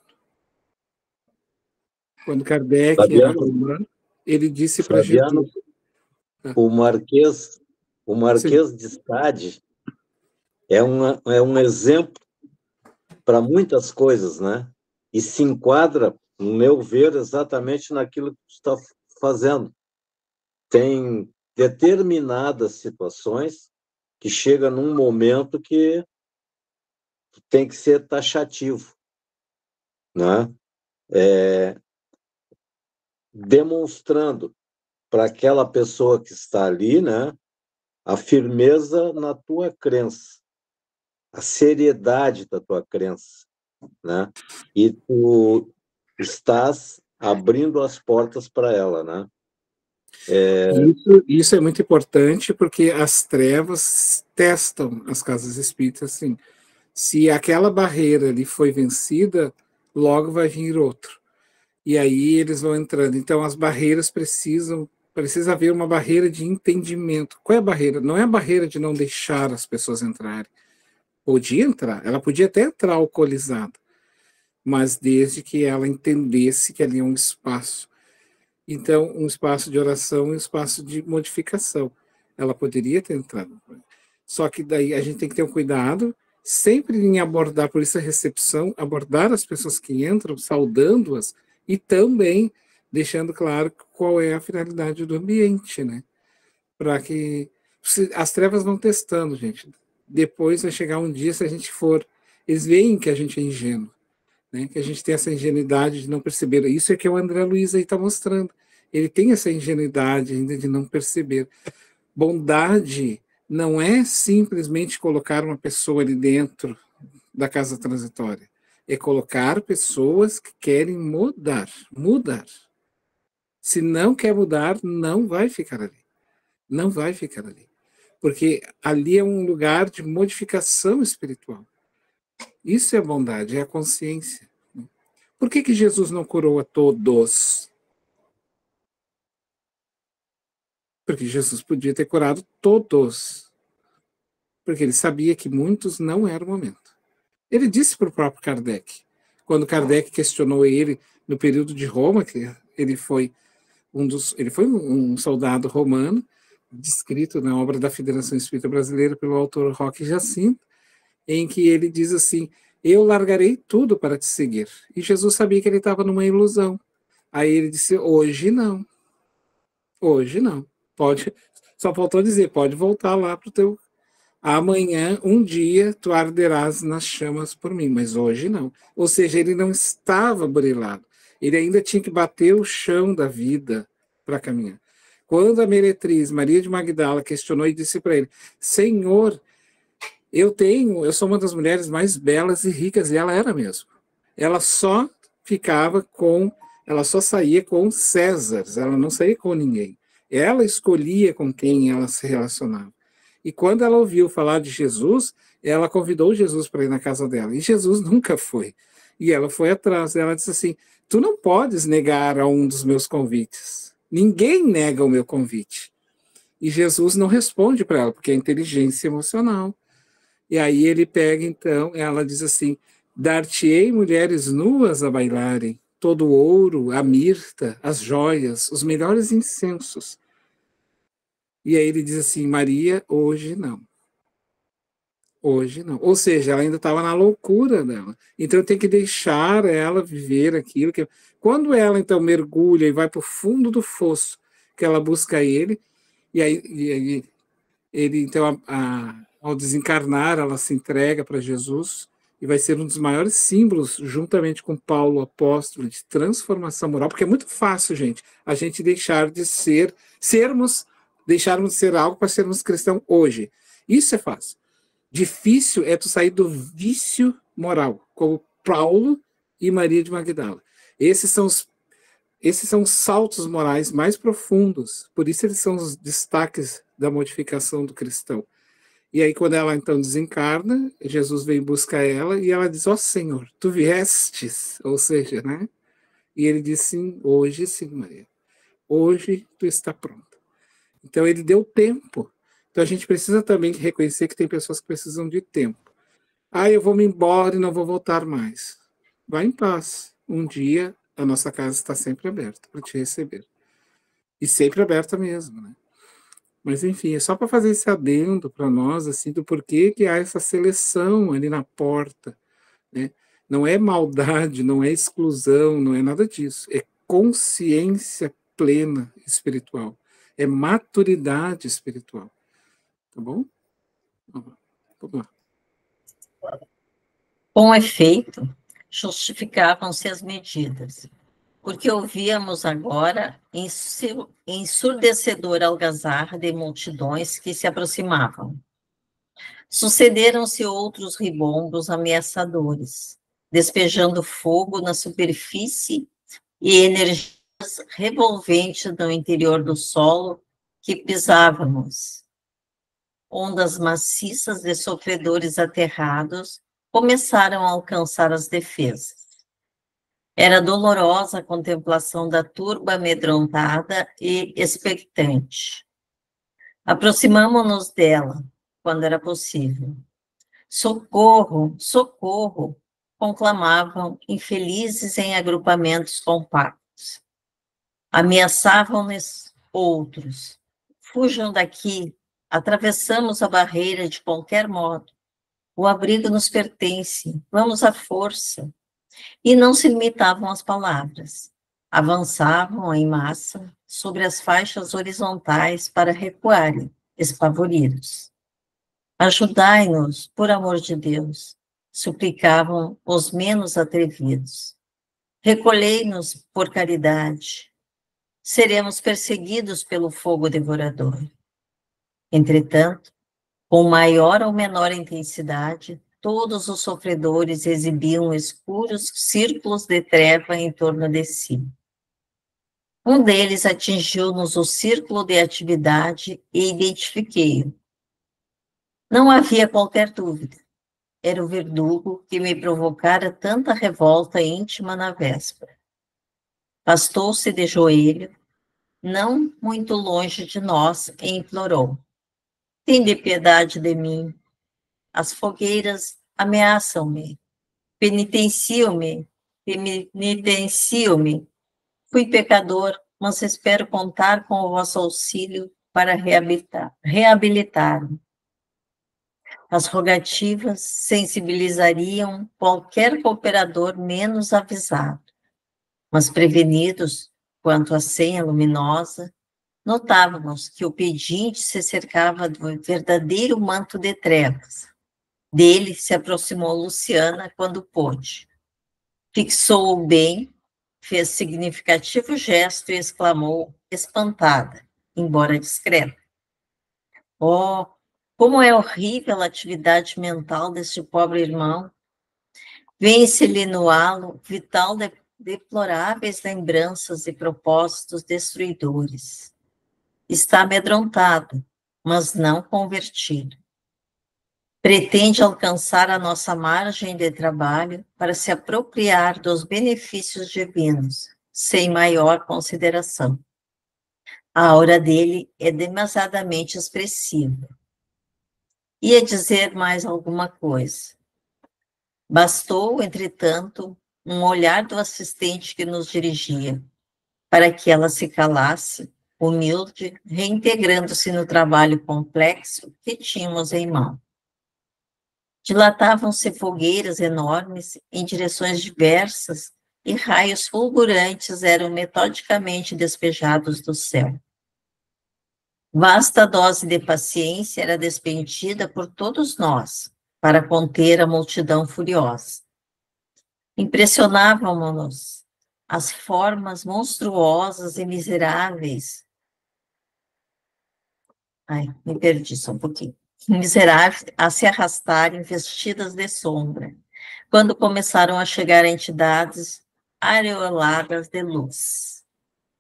Quando Kardec era romano, ele disse para Jesus... O Marquês de Sade é um exemplo para muitas coisas, né? E se enquadra, no meu ver, exatamente naquilo que tu está fazendo. Tem determinadas situações que chega num momento que tem que ser taxativo, né? Demonstrando para aquela pessoa que está ali, né, a firmeza na tua crença, a seriedade da tua crença, né? E tu estás abrindo as portas para ela, né? Isso é muito importante porque as trevas testam as casas espíritas, assim. Se aquela barreira ali foi vencida, logo vai vir outro. E aí eles vão entrando. Então as barreiras precisa haver uma barreira de entendimento. Qual é a barreira? Não é a barreira de não deixar as pessoas entrarem. Podia entrar, ela podia até entrar alcoolizada, mas desde que ela entendesse que ali é um espaço. Então, um espaço de oração e um espaço de modificação. Ela poderia ter entrado. Só que daí a gente tem que ter um cuidado, sempre em abordar, por isso a recepção, abordar as pessoas que entram, saudando-as, e também deixando claro qual é a finalidade do ambiente, né? Para que... As trevas vão testando, gente. Depois vai chegar um dia, se a gente for... Eles veem que a gente é ingênuo, né? Que a gente tem essa ingenuidade de não perceber. Isso é que o André Luiz aí está mostrando. Ele tem essa ingenuidade ainda de não perceber. Bondade não é simplesmente colocar uma pessoa ali dentro da casa transitória, é colocar pessoas que querem mudar. Se não quer mudar, não vai ficar ali. Não vai ficar ali. Porque ali é um lugar de modificação espiritual. Isso é a bondade, é a consciência. Por que Jesus não curou a todos? Porque Jesus podia ter curado todos. Porque ele sabia que muitos não era o momento. Ele disse para o próprio Kardec, quando Kardec questionou ele no período de Roma, que ele foi um soldado romano, descrito na obra da Federação Espírita Brasileira pelo autor Roque Jacinto, em que ele diz assim: eu largarei tudo para te seguir. E Jesus sabia que ele estava numa ilusão. Aí ele disse: hoje não. Hoje não. Pode, só faltou dizer, pode voltar lá para o teu... Amanhã, um dia, tu arderás nas chamas por mim, mas hoje não. Ou seja, ele não estava brilhado. Ele ainda tinha que bater o chão da vida para caminhar. Quando a meretriz Maria de Magdala questionou e disse para ele: Senhor, eu sou uma das mulheres mais belas e ricas, e ela era mesmo. Ela só saía com Césares, ela não saía com ninguém. Ela escolhia com quem ela se relacionava. E quando ela ouviu falar de Jesus, ela convidou Jesus para ir na casa dela. E Jesus nunca foi. E ela foi atrás. Ela disse assim: tu não podes negar a um dos meus convites. Ninguém nega o meu convite. E Jesus não responde para ela, porque é inteligência emocional. E aí ele pega, então, ela diz assim: dar-te-ei mulheres nuas a bailarem, todo o ouro, a mirta, as joias, os melhores incensos. E aí ele diz assim: Maria, hoje não. Hoje não. Ou seja, ela ainda estava na loucura dela. Então tem que deixar ela viver aquilo. Quando ela, então, mergulha e vai para o fundo do fosso, que ela busca ele, e aí ele, então, ao desencarnar, ela se entrega para Jesus, e vai ser um dos maiores símbolos, juntamente com Paulo, o apóstolo, de transformação moral, porque é muito fácil, gente, a gente deixarmos de ser algo para sermos cristãos hoje. Isso é fácil. Difícil é tu sair do vício moral, como Paulo e Maria de Magdala. Esses são os saltos morais mais profundos, por isso eles são os destaques da modificação do cristão. E aí, quando ela então desencarna, Jesus vem buscar ela e ela diz: ó Senhor, tu viestes, ou seja, né? E ele diz: sim, hoje sim, Maria. Hoje tu está pronta. Então ele deu tempo. Então a gente precisa também reconhecer que tem pessoas que precisam de tempo. Eu vou me embora e não vou voltar mais. Vai em paz. Um dia a nossa casa está sempre aberta para te receber. E sempre aberta mesmo, né? Mas, enfim, é só para fazer esse adendo para nós, assim, do porquê que há essa seleção ali na porta, né? Não é maldade, não é exclusão, não é nada disso. É consciência plena espiritual. É maturidade espiritual. Tá bom? Vamos lá. Com efeito, justificavam-se as medidas, porque ouvíamos agora ensurdecedor algazarra de multidões que se aproximavam. Sucederam-se outros ribombos ameaçadores, despejando fogo na superfície e energias revolventes no interior do solo que pisávamos. Ondas maciças de sofredores aterrados começaram a alcançar as defesas. Era dolorosa a contemplação da turba amedrontada e expectante. Aproximamo-nos dela, quando era possível. Socorro, socorro, conclamavam infelizes em agrupamentos compactos. Ameaçavam-nos outros. Fujam daqui, atravessamos a barreira de qualquer modo. O abrigo nos pertence, vamos à força. E não se limitavam às palavras. Avançavam em massa sobre as faixas horizontais para recuarem, espavoridos. Ajudai-nos, por amor de Deus, suplicavam os menos atrevidos. Recolhei-nos por caridade. Seremos perseguidos pelo fogo devorador. Entretanto, Com maior ou menor intensidade, todos os sofredores exibiam escuros círculos de treva em torno de si. Um deles atingiu-nos o círculo de atividade e identifiquei-o. Não havia qualquer dúvida. Era o verdugo que me provocara tanta revolta íntima na véspera. Pastou-se de joelho, não muito longe de nós, e implorou: tende piedade de mim. As fogueiras ameaçam-me. Penitencio-me. Fui pecador, mas espero contar com o vosso auxílio para reabilitar-me. As rogativas sensibilizariam qualquer cooperador menos avisado, mas prevenidos quanto à senha luminosa, notávamos que o pedinte se cercava do verdadeiro manto de trevas. Dele se aproximou Luciana quando pôde. Fixou-o bem, fez significativo gesto e exclamou, espantada, embora discreta: oh, como é horrível a atividade mental deste pobre irmão! Vence-lhe no halo vital de deploráveis lembranças e propósitos destruidores. Está amedrontado, mas não convertido. Pretende alcançar a nossa margem de trabalho para se apropriar dos benefícios divinos, sem maior consideração. A aura dele é demasiadamente expressiva. Ia dizer mais alguma coisa. Bastou, entretanto, um olhar do assistente que nos dirigia, para que ela se calasse, humilde, reintegrando-se no trabalho complexo que tínhamos em mão. Dilatavam-se fogueiras enormes em direções diversas e raios fulgurantes eram metodicamente despejados do céu. Vasta dose de paciência era despendida por todos nós para conter a multidão furiosa. Impressionavam-nos as formas monstruosas e miseráveis. Me perdi só um pouquinho. Miseráveis a se arrastarem vestidas de sombra, quando começaram a chegar entidades aureoladas de luz.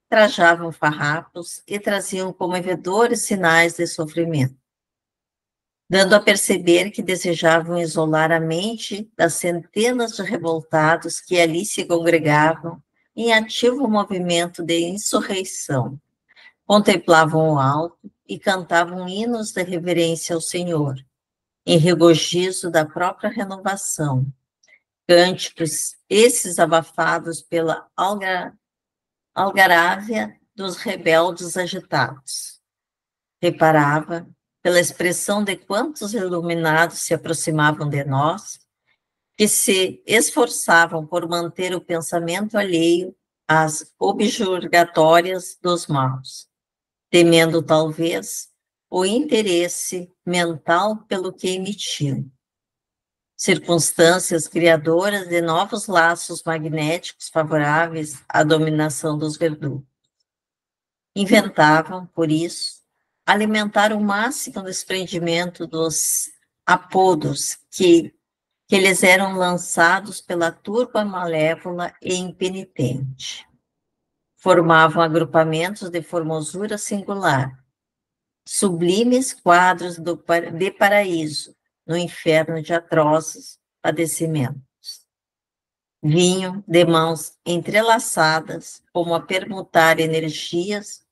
Trajavam farrapos e traziam comovedores sinais de sofrimento, dando a perceber que desejavam isolar a mente das centenas de revoltados que ali se congregavam em ativo movimento de insurreição. Contemplavam o alto e cantavam hinos de reverência ao Senhor, em regozijo da própria renovação. Cânticos esses abafados pela algarávia dos rebeldes agitados. Reparava, pela expressão de quantos iluminados se aproximavam de nós, que se esforçavam por manter o pensamento alheio às objurgatórias dos maus, temendo, talvez, o interesse mental pelo que emitiam. Circunstâncias criadoras de novos laços magnéticos favoráveis à dominação dos verdugos. Inventavam, por isso, alimentar o máximo desprendimento dos apodos que lhes eram lançados pela turba malévola e impenitente. Formavam agrupamentos de formosura singular, sublimes quadros de paraíso, no inferno de atrozes padecimentos. Vinham de mãos entrelaçadas, como a permutar energias,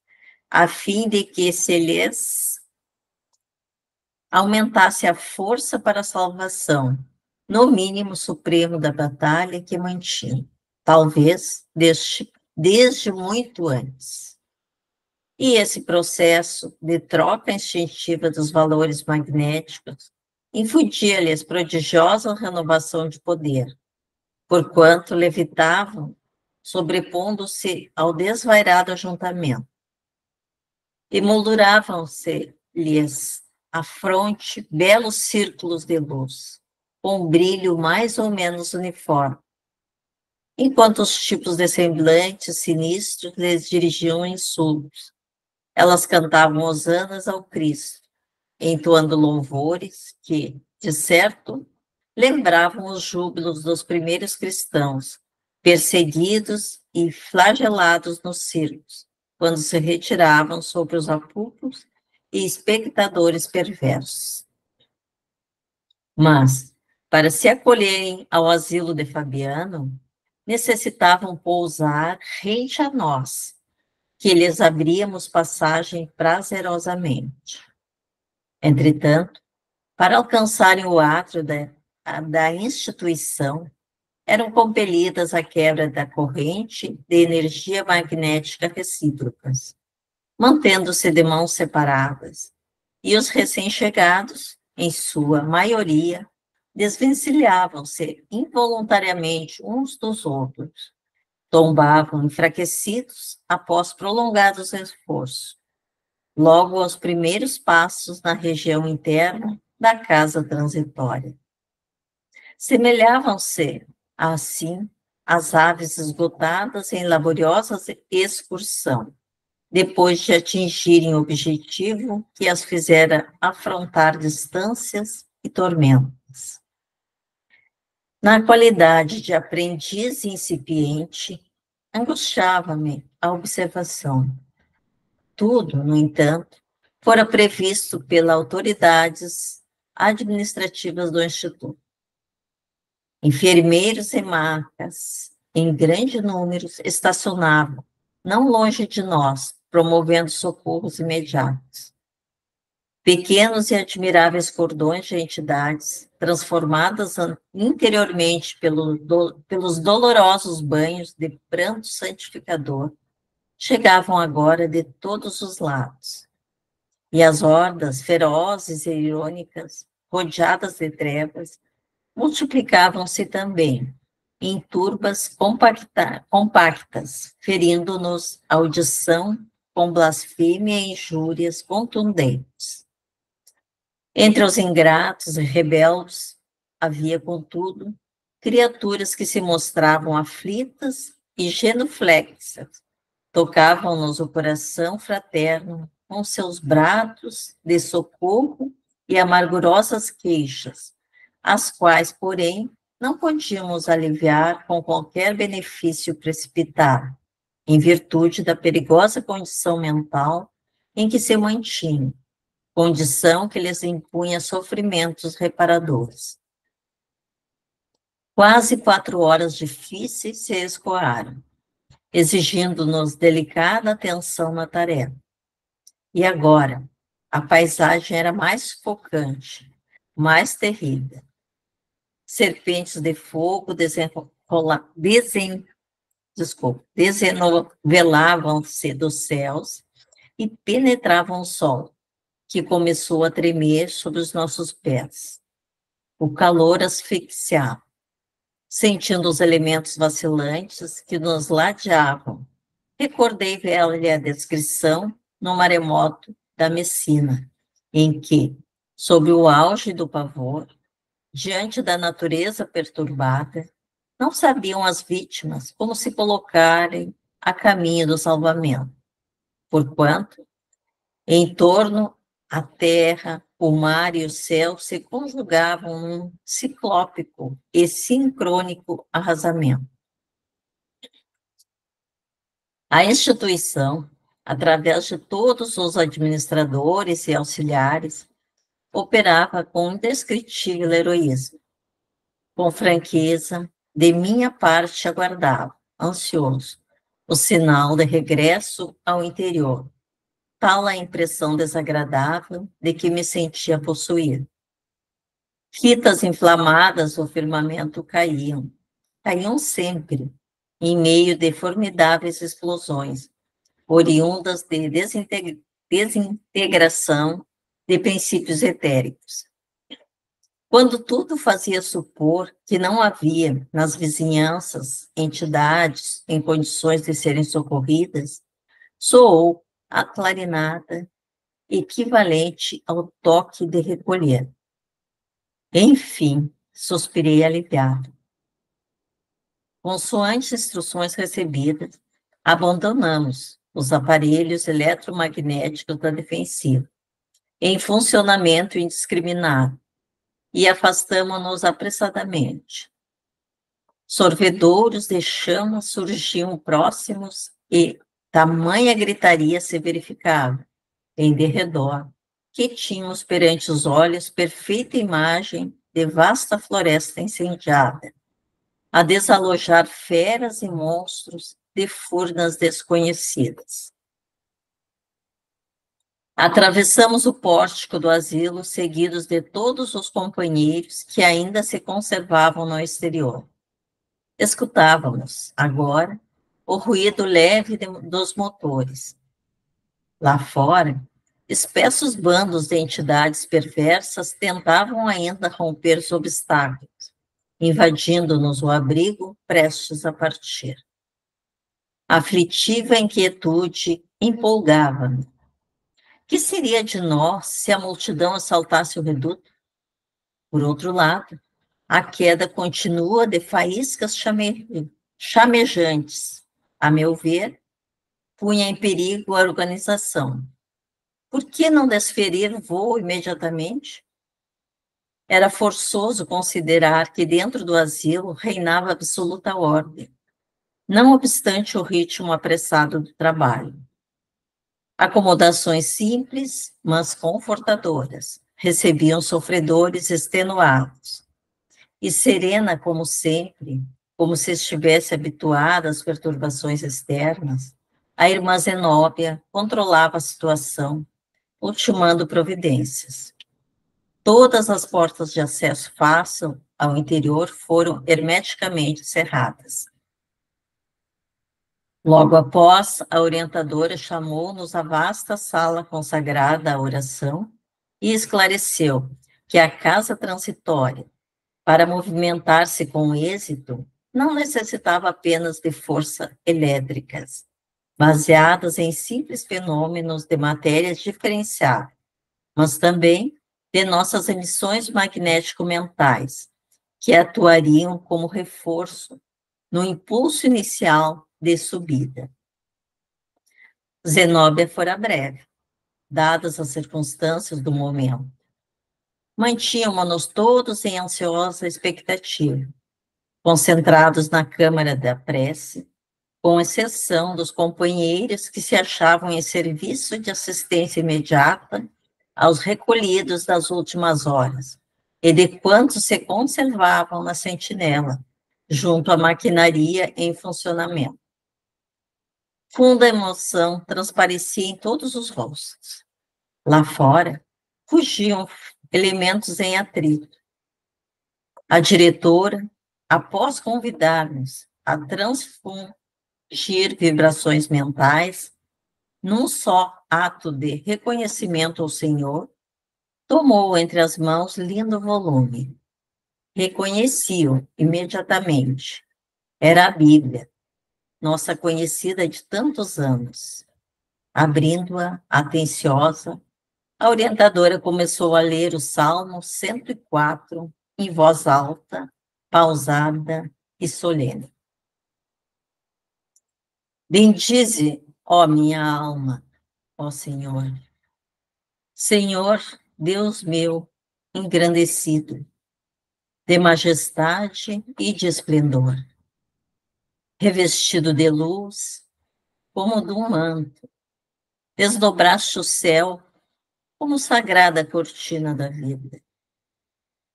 a fim de que se lhes aumentasse a força para a salvação, no mínimo supremo da batalha que mantinham, talvez desde muito antes. E esse processo de troca instintiva dos valores magnéticos infundia-lhes prodigiosa renovação de poder, porquanto levitavam, sobrepondo-se ao desvairado ajuntamento. Emolduravam-se-lhes à fronte belos círculos de luz, com um brilho mais ou menos uniforme, enquanto os tipos de semblantes sinistros lhes dirigiam insultos. Elas cantavam hosanas ao Cristo, entoando louvores que, de certo, lembravam os júbilos dos primeiros cristãos, perseguidos e flagelados nos circos, quando se retiravam sobre os apupos e espectadores perversos. Mas, para se acolherem ao asilo de Fabiano, necessitavam pousar rente a nós, que lhes abríamos passagem prazerosamente. Entretanto, para alcançarem o átrio da instituição, eram compelidas à quebra da corrente de energia magnética recíprocas, mantendo-se de mãos separadas, e os recém-chegados, em sua maioria, desvencilhavam-se involuntariamente uns dos outros, tombavam enfraquecidos após prolongados esforços, logo aos primeiros passos na região interna da casa transitória. Semelhavam-se, assim, às aves esgotadas em laboriosa excursão, depois de atingirem o objetivo que as fizera afrontar distâncias e tormentas. Na qualidade de aprendiz incipiente, angustiava-me a observação. Tudo, no entanto, fora previsto pelas autoridades administrativas do Instituto. Enfermeiros e macas, em grande número, estacionavam, não longe de nós, promovendo socorros imediatos. Pequenos e admiráveis cordões de entidades, transformadas interiormente pelos dolorosos banhos de pranto santificador, chegavam agora de todos os lados. E as hordas ferozes e irônicas, rodeadas de trevas, multiplicavam-se também, em turbas compactas, ferindo-nos a audição com blasfêmia e injúrias contundentes. Entre os ingratos e rebeldes, havia, contudo, criaturas que se mostravam aflitas e genuflexas, tocavam-nos o coração fraterno com seus brados de socorro e amargurosas queixas, as quais, porém, não podíamos aliviar com qualquer benefício precipitado, em virtude da perigosa condição mental em que se mantinham, condição que lhes impunha sofrimentos reparadores. Quase 4 horas difíceis se escoaram, exigindo-nos delicada atenção na tarefa. E agora, a paisagem era mais sufocante, mais terrível. Serpentes de fogo desenvelavam-se dos céus e penetravam o sol, que começou a tremer sob os nossos pés. O calor asfixiava, sentindo os elementos vacilantes que nos ladeavam. Recordei-lhe a descrição no maremoto da Messina, em que, sob o auge do pavor, diante da natureza perturbada, não sabiam as vítimas como se colocarem a caminho do salvamento, porquanto, em torno, a terra, o mar e o céu se conjugavam num ciclópico e sincrônico arrasamento. A instituição, através de todos os administradores e auxiliares, operava com indescritível heroísmo. Com franqueza, de minha parte aguardava, ansioso, o sinal de regresso ao interior, tal a impressão desagradável de que me sentia possuído. Fitas inflamadas do firmamento caíam sempre, em meio de formidáveis explosões, oriundas de desintegração de princípios etéricos. Quando tudo fazia supor que não havia nas vizinhanças entidades em condições de serem socorridas, soou a clarinada equivalente ao toque de recolher. Enfim, suspirei aliviado. Consoante instruções recebidas, abandonamos os aparelhos eletromagnéticos da defensiva em funcionamento indiscriminado, e afastamo-nos apressadamente. Sorvedouros de chamas surgiam próximos e tamanha gritaria se verificava em derredor, que tínhamos perante os olhos perfeita imagem de vasta floresta incendiada, a desalojar feras e monstros de furnas desconhecidas. Atravessamos o pórtico do asilo, seguidos de todos os companheiros que ainda se conservavam no exterior. Escutávamos, agora, o ruído leve dos motores. Lá fora, espessos bandos de entidades perversas tentavam ainda romper os obstáculos, invadindo-nos o abrigo prestes a partir. A aflitiva inquietude empolgava-me. Que seria de nós se a multidão assaltasse o reduto? Por outro lado, a queda continua de faíscas chamejantes. A meu ver, punha em perigo a organização. Por que não desferir voo imediatamente? Era forçoso considerar que dentro do asilo reinava absoluta ordem, não obstante o ritmo apressado do trabalho. Acomodações simples, mas confortadoras, recebiam sofredores extenuados. E serena como sempre, como se estivesse habituada às perturbações externas, a irmã Zenóbia controlava a situação, ultimando providências. Todas as portas de acesso fácil ao interior foram hermeticamente cerradas. Logo após, a orientadora chamou-nos à vasta sala consagrada à oração e esclareceu que a casa transitória, para movimentar-se com êxito, não necessitava apenas de forças elétricas, baseadas em simples fenômenos de matérias diferenciadas, mas também de nossas emissões magnético-mentais, que atuariam como reforço no impulso inicial de subida. Zenóbia fora breve, dadas as circunstâncias do momento. Mantínhamos-nos todos em ansiosa expectativa, concentrados na câmara da prece, com exceção dos companheiros que se achavam em serviço de assistência imediata aos recolhidos das últimas horas, e de quantos se conservavam na sentinela, junto à maquinaria em funcionamento. Funda emoção transparecia em todos os rostos. Lá fora, fugiam elementos em atrito. A diretora, após convidar-nos a transfundir vibrações mentais, num só ato de reconhecimento ao Senhor, tomou entre as mãos lindo volume. Reconheci-o imediatamente. Era a Bíblia, nossa conhecida de tantos anos. Abrindo-a, atenciosa, a orientadora começou a ler o Salmo 104 em voz alta, pausada e solene. Bendize, ó minha alma, ó Senhor. Senhor, Deus meu, engrandecido, de majestade e de esplendor, revestido de luz, como de um manto, desdobraste o céu como sagrada cortina da vida.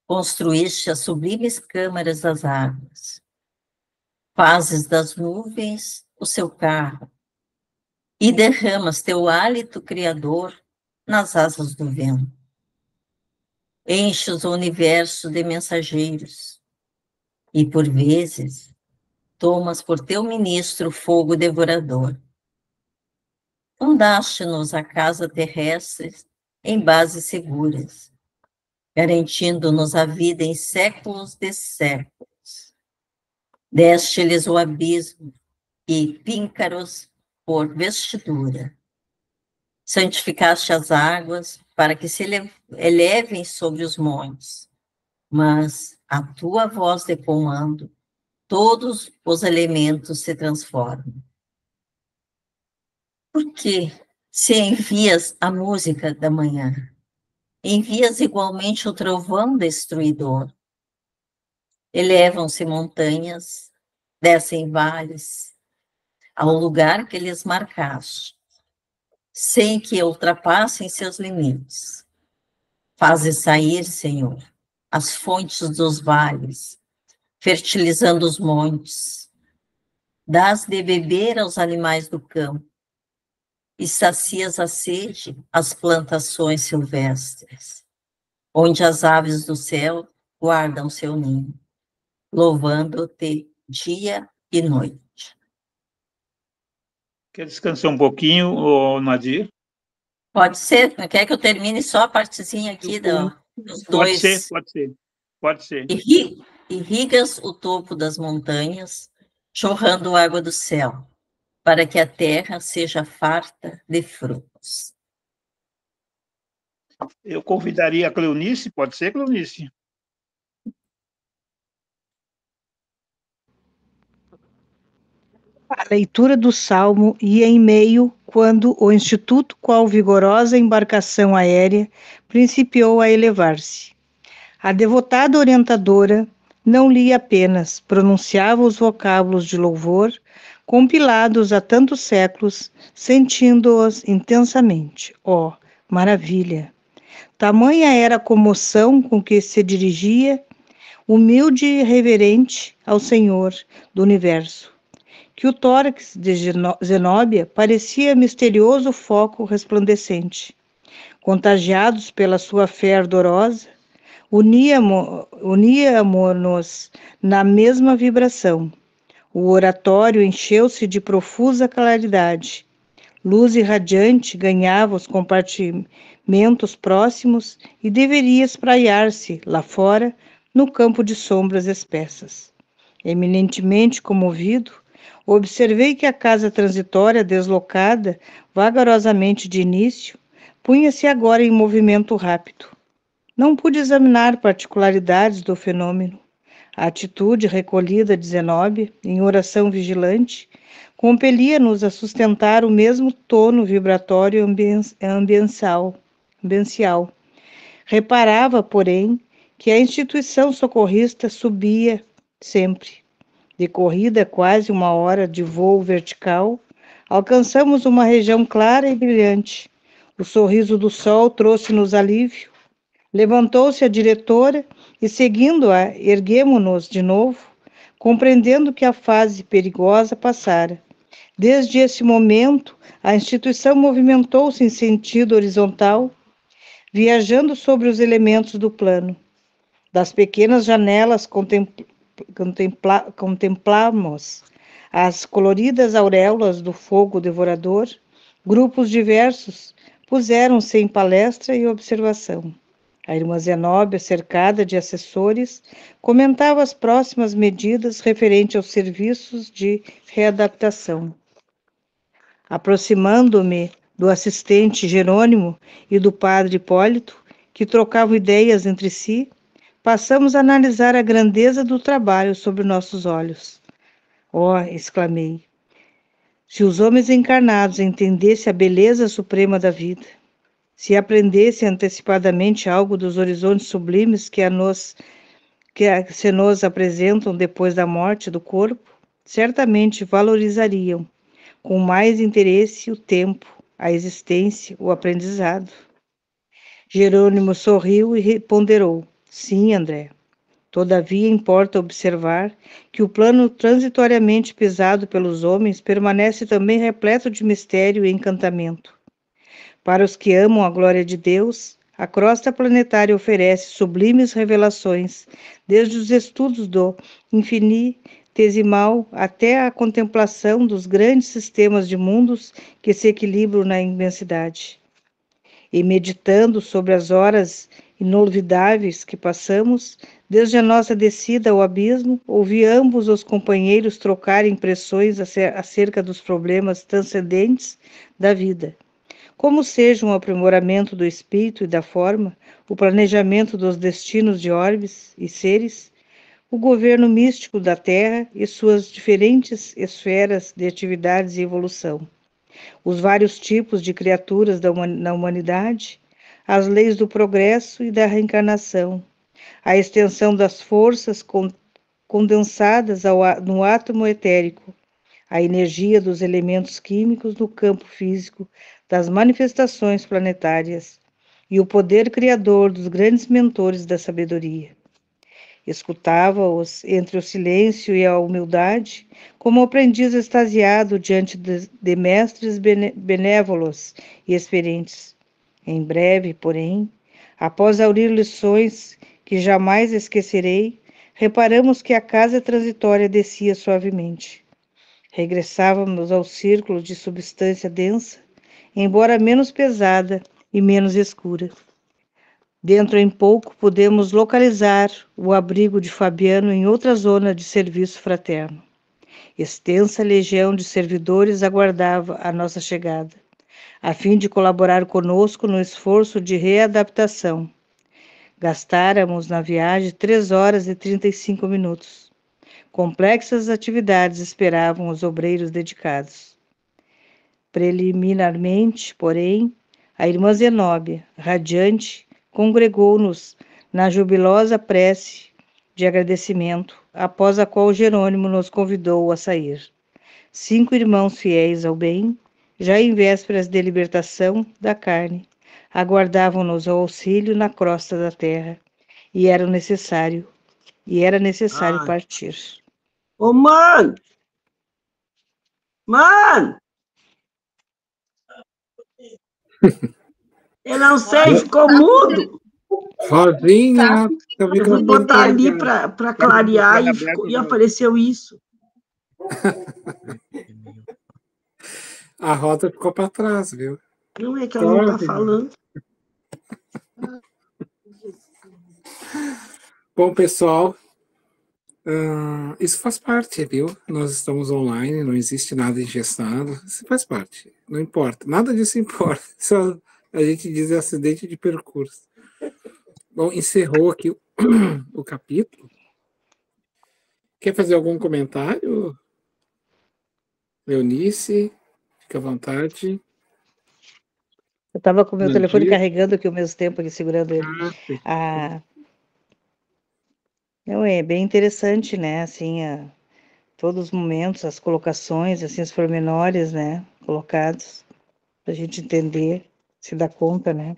Construíste as sublimes câmaras das águas, fazes das nuvens o seu carro, e derramas teu hálito criador nas asas do vento. Enches o universo de mensageiros, e por vezes tomas por teu ministro fogo devorador. Fundaste-nos a casa terrestre em bases seguras, garantindo-nos a vida em séculos de séculos. Deste-lhes o abismo e píncaros por vestidura. Santificaste as águas para que se elevem sobre os montes, mas a tua voz de comando, todos os elementos se transformam. Por que se envias a música da manhã, envias igualmente o trovão destruidor. Elevam-se montanhas, descem vales, ao lugar que lhes marcaste, sem que ultrapassem seus limites. Fazes sair, Senhor, as fontes dos vales, fertilizando os montes. Dás de beber aos animais do campo, e sacias a sede as plantações silvestres, onde as aves do céu guardam seu ninho, louvando-te dia e noite. Quer descansar um pouquinho, ô Nadir? Pode ser? Quer que eu termine só a partezinha aqui dos Pode dois? ser, pode ser. Pode ser. Irrigas o topo das montanhas, jorrando água do céu, para que a terra seja farta de frutos. Eu convidaria a Cleonice, pode ser, Cleonice? A leitura do Salmo ia em meio quando o Instituto, qual vigorosa embarcação aérea, principiou a elevar-se. A devotada orientadora não lia apenas, pronunciava os vocábulos de louvor, compilados há tantos séculos, sentindo-os intensamente. Oh, maravilha! Tamanha era a comoção com que se dirigia, humilde e reverente, ao Senhor do Universo, que o tórax de Zenóbia parecia misterioso foco resplandecente. Contagiados pela sua fé ardorosa, uníamos-nos na mesma vibração. O oratório encheu-se de profusa claridade. Luz irradiante ganhava os compartimentos próximos e deveria espraiar-se, lá fora, no campo de sombras espessas. Eminentemente comovido, observei que a casa transitória, deslocada vagarosamente de início, punha-se agora em movimento rápido. Não pude examinar particularidades do fenômeno. A atitude recolhida de Zenóbia, em oração vigilante, compelia-nos a sustentar o mesmo tono vibratório ambiental. Reparava, porém, que a instituição socorrista subia sempre. Decorrida quase uma hora de voo vertical, alcançamos uma região clara e brilhante. O sorriso do sol trouxe-nos alívio. Levantou-se a diretora e, seguindo-a, erguemo-nos de novo, compreendendo que a fase perigosa passara. Desde esse momento, a instituição movimentou-se em sentido horizontal, viajando sobre os elementos do plano. Das pequenas janelas contemplamos as coloridas auréolas do fogo devorador. Grupos diversos puseram-se em palestra e observação. A irmã Zenóbia, cercada de assessores, comentava as próximas medidas referentes aos serviços de readaptação. Aproximando-me do assistente Jerônimo e do padre Hipólito, que trocavam ideias entre si, passamos a analisar a grandeza do trabalho sob nossos olhos. Oh, exclamei, se os homens encarnados entendessem a beleza suprema da vida, se aprendessem antecipadamente algo dos horizontes sublimes que se nos apresentam depois da morte do corpo, certamente valorizariam com mais interesse o tempo, a existência, o aprendizado. Jerônimo sorriu e ponderou. Sim, André. Todavia, importa observar que o plano transitoriamente pisado pelos homens permanece também repleto de mistério e encantamento. Para os que amam a glória de Deus, a crosta planetária oferece sublimes revelações, desde os estudos do infinitesimal até a contemplação dos grandes sistemas de mundos que se equilibram na imensidade. E meditando sobre as horas inolvidáveis que passamos, desde a nossa descida ao abismo, ouvi ambos os companheiros trocarem impressões acerca dos problemas transcendentes da vida. Como seja um aprimoramento do espírito e da forma, o planejamento dos destinos de orbes e seres, o governo místico da Terra e suas diferentes esferas de atividades e evolução, os vários tipos de criaturas na humanidade, as leis do progresso e da reencarnação, a extensão das forças condensadas no átomo etérico, a energia dos elementos químicos no campo físico das manifestações planetárias e o poder criador dos grandes mentores da sabedoria. Escutava-os entre o silêncio e a humildade, como aprendiz extasiado diante de mestres benévolos e experientes. Em breve, porém, após aurir lições que jamais esquecerei, reparamos que a casa transitória descia suavemente. Regressávamos ao círculo de substância densa, embora menos pesada e menos escura. Dentro em pouco pudemos localizar o abrigo de Fabiano em outra zona de serviço fraterno. Extensa legião de servidores aguardava a nossa chegada, a fim de colaborar conosco no esforço de readaptação. Gastáramos na viagem 3 horas e 35 minutos. Complexas atividades esperavam os obreiros dedicados. Preliminarmente, porém, a irmã Zenóbia, radiante, congregou-nos na jubilosa prece de agradecimento, após a qual Jerônimo nos convidou a sair. 5 irmãos fiéis ao bem, já em vésperas de libertação da carne, aguardavam-nos ao auxílio na crosta da terra, e era necessário partir. Ô, mano! Mano! Eu não sei, ficou mudo. Rosinha, Eu fui botar ali para clarear e apareceu isso. A roda ficou para trás, viu? Não é que ela não está falando. Bom, pessoal, isso faz parte, viu? Nós estamos online, não existe nada engessado, isso faz parte, não importa, nada disso importa, só a gente diz acidente de percurso. Bom, encerrou aqui o capítulo. Quer fazer algum comentário? Leonice, fica à vontade. Eu estava com o meu telefone carregando aqui ao mesmo tempo, aqui segurando ele. Não, é bem interessante, né? Assim, todos os momentos, as colocações, assim, os pormenores, né? Colocados, para a gente entender, se dar conta, né?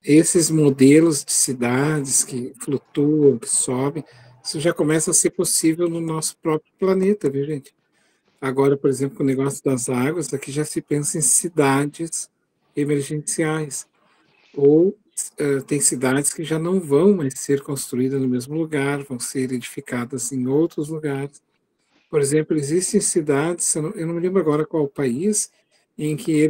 Esses modelos de cidades que flutuam, que sobem, isso já começa a ser possível no nosso próprio planeta, viu, gente? Agora, por exemplo, com o negócio das águas, aqui já se pensa em cidades emergenciais. Ou tem cidades que já não vão mais ser construídas no mesmo lugar, vão ser edificadas em outros lugares. Por exemplo, existem cidades, eu não me lembro agora qual país, em que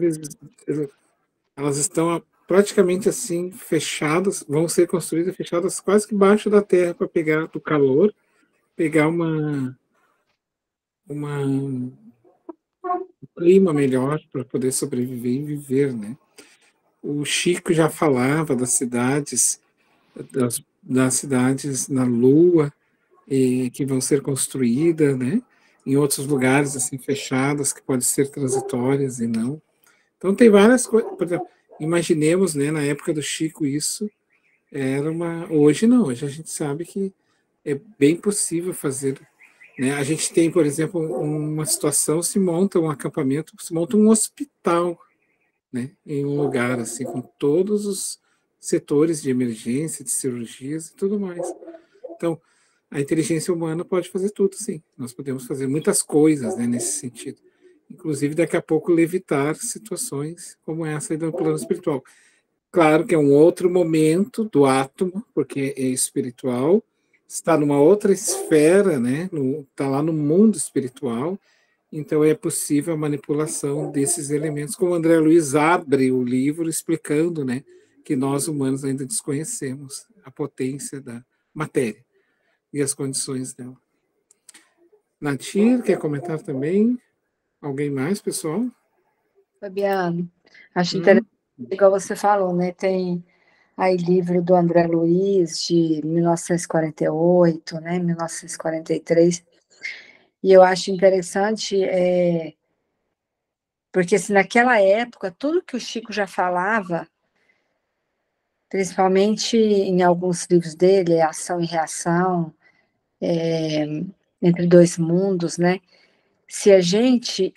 elas estão praticamente assim fechadas, vão ser construídas fechadas quase que embaixo da terra para pegar do calor, pegar um clima melhor para poder sobreviver e viver, né? O Chico já falava das cidades na Lua que vão ser construídas, né? Em outros lugares assim fechadas que podem ser transitórias e não. Então tem várias coisas. Por exemplo, imaginemos, né? Na época do Chico isso era hoje não. Hoje a gente sabe que é bem possível fazer. Né? A gente tem, por exemplo, uma situação, se monta um acampamento, se monta um hospital, né? Em um lugar assim, com todos os setores de emergência, de cirurgias e tudo mais. Então, a inteligência humana pode fazer tudo, sim. Nós podemos fazer muitas coisas, né, nesse sentido. Inclusive, daqui a pouco, levitar situações como essa aí do plano espiritual. Claro que é um outro momento do átomo, porque é espiritual, está numa outra esfera, né? Está lá no mundo espiritual, então é possível a manipulação desses elementos, como o André Luiz abre o livro explicando, né, que nós humanos ainda desconhecemos a potência da matéria e as condições dela. Natir, quer comentar também? Alguém mais, pessoal? Fabiano, acho interessante, igual você falou, né? Tem aí livro do André Luiz, de 1948, né? 1943, e eu acho interessante Porque se naquela época, tudo que o Chico já falava, principalmente em alguns livros dele, Ação e Reação, Entre Dois Mundos, né? Se a gente,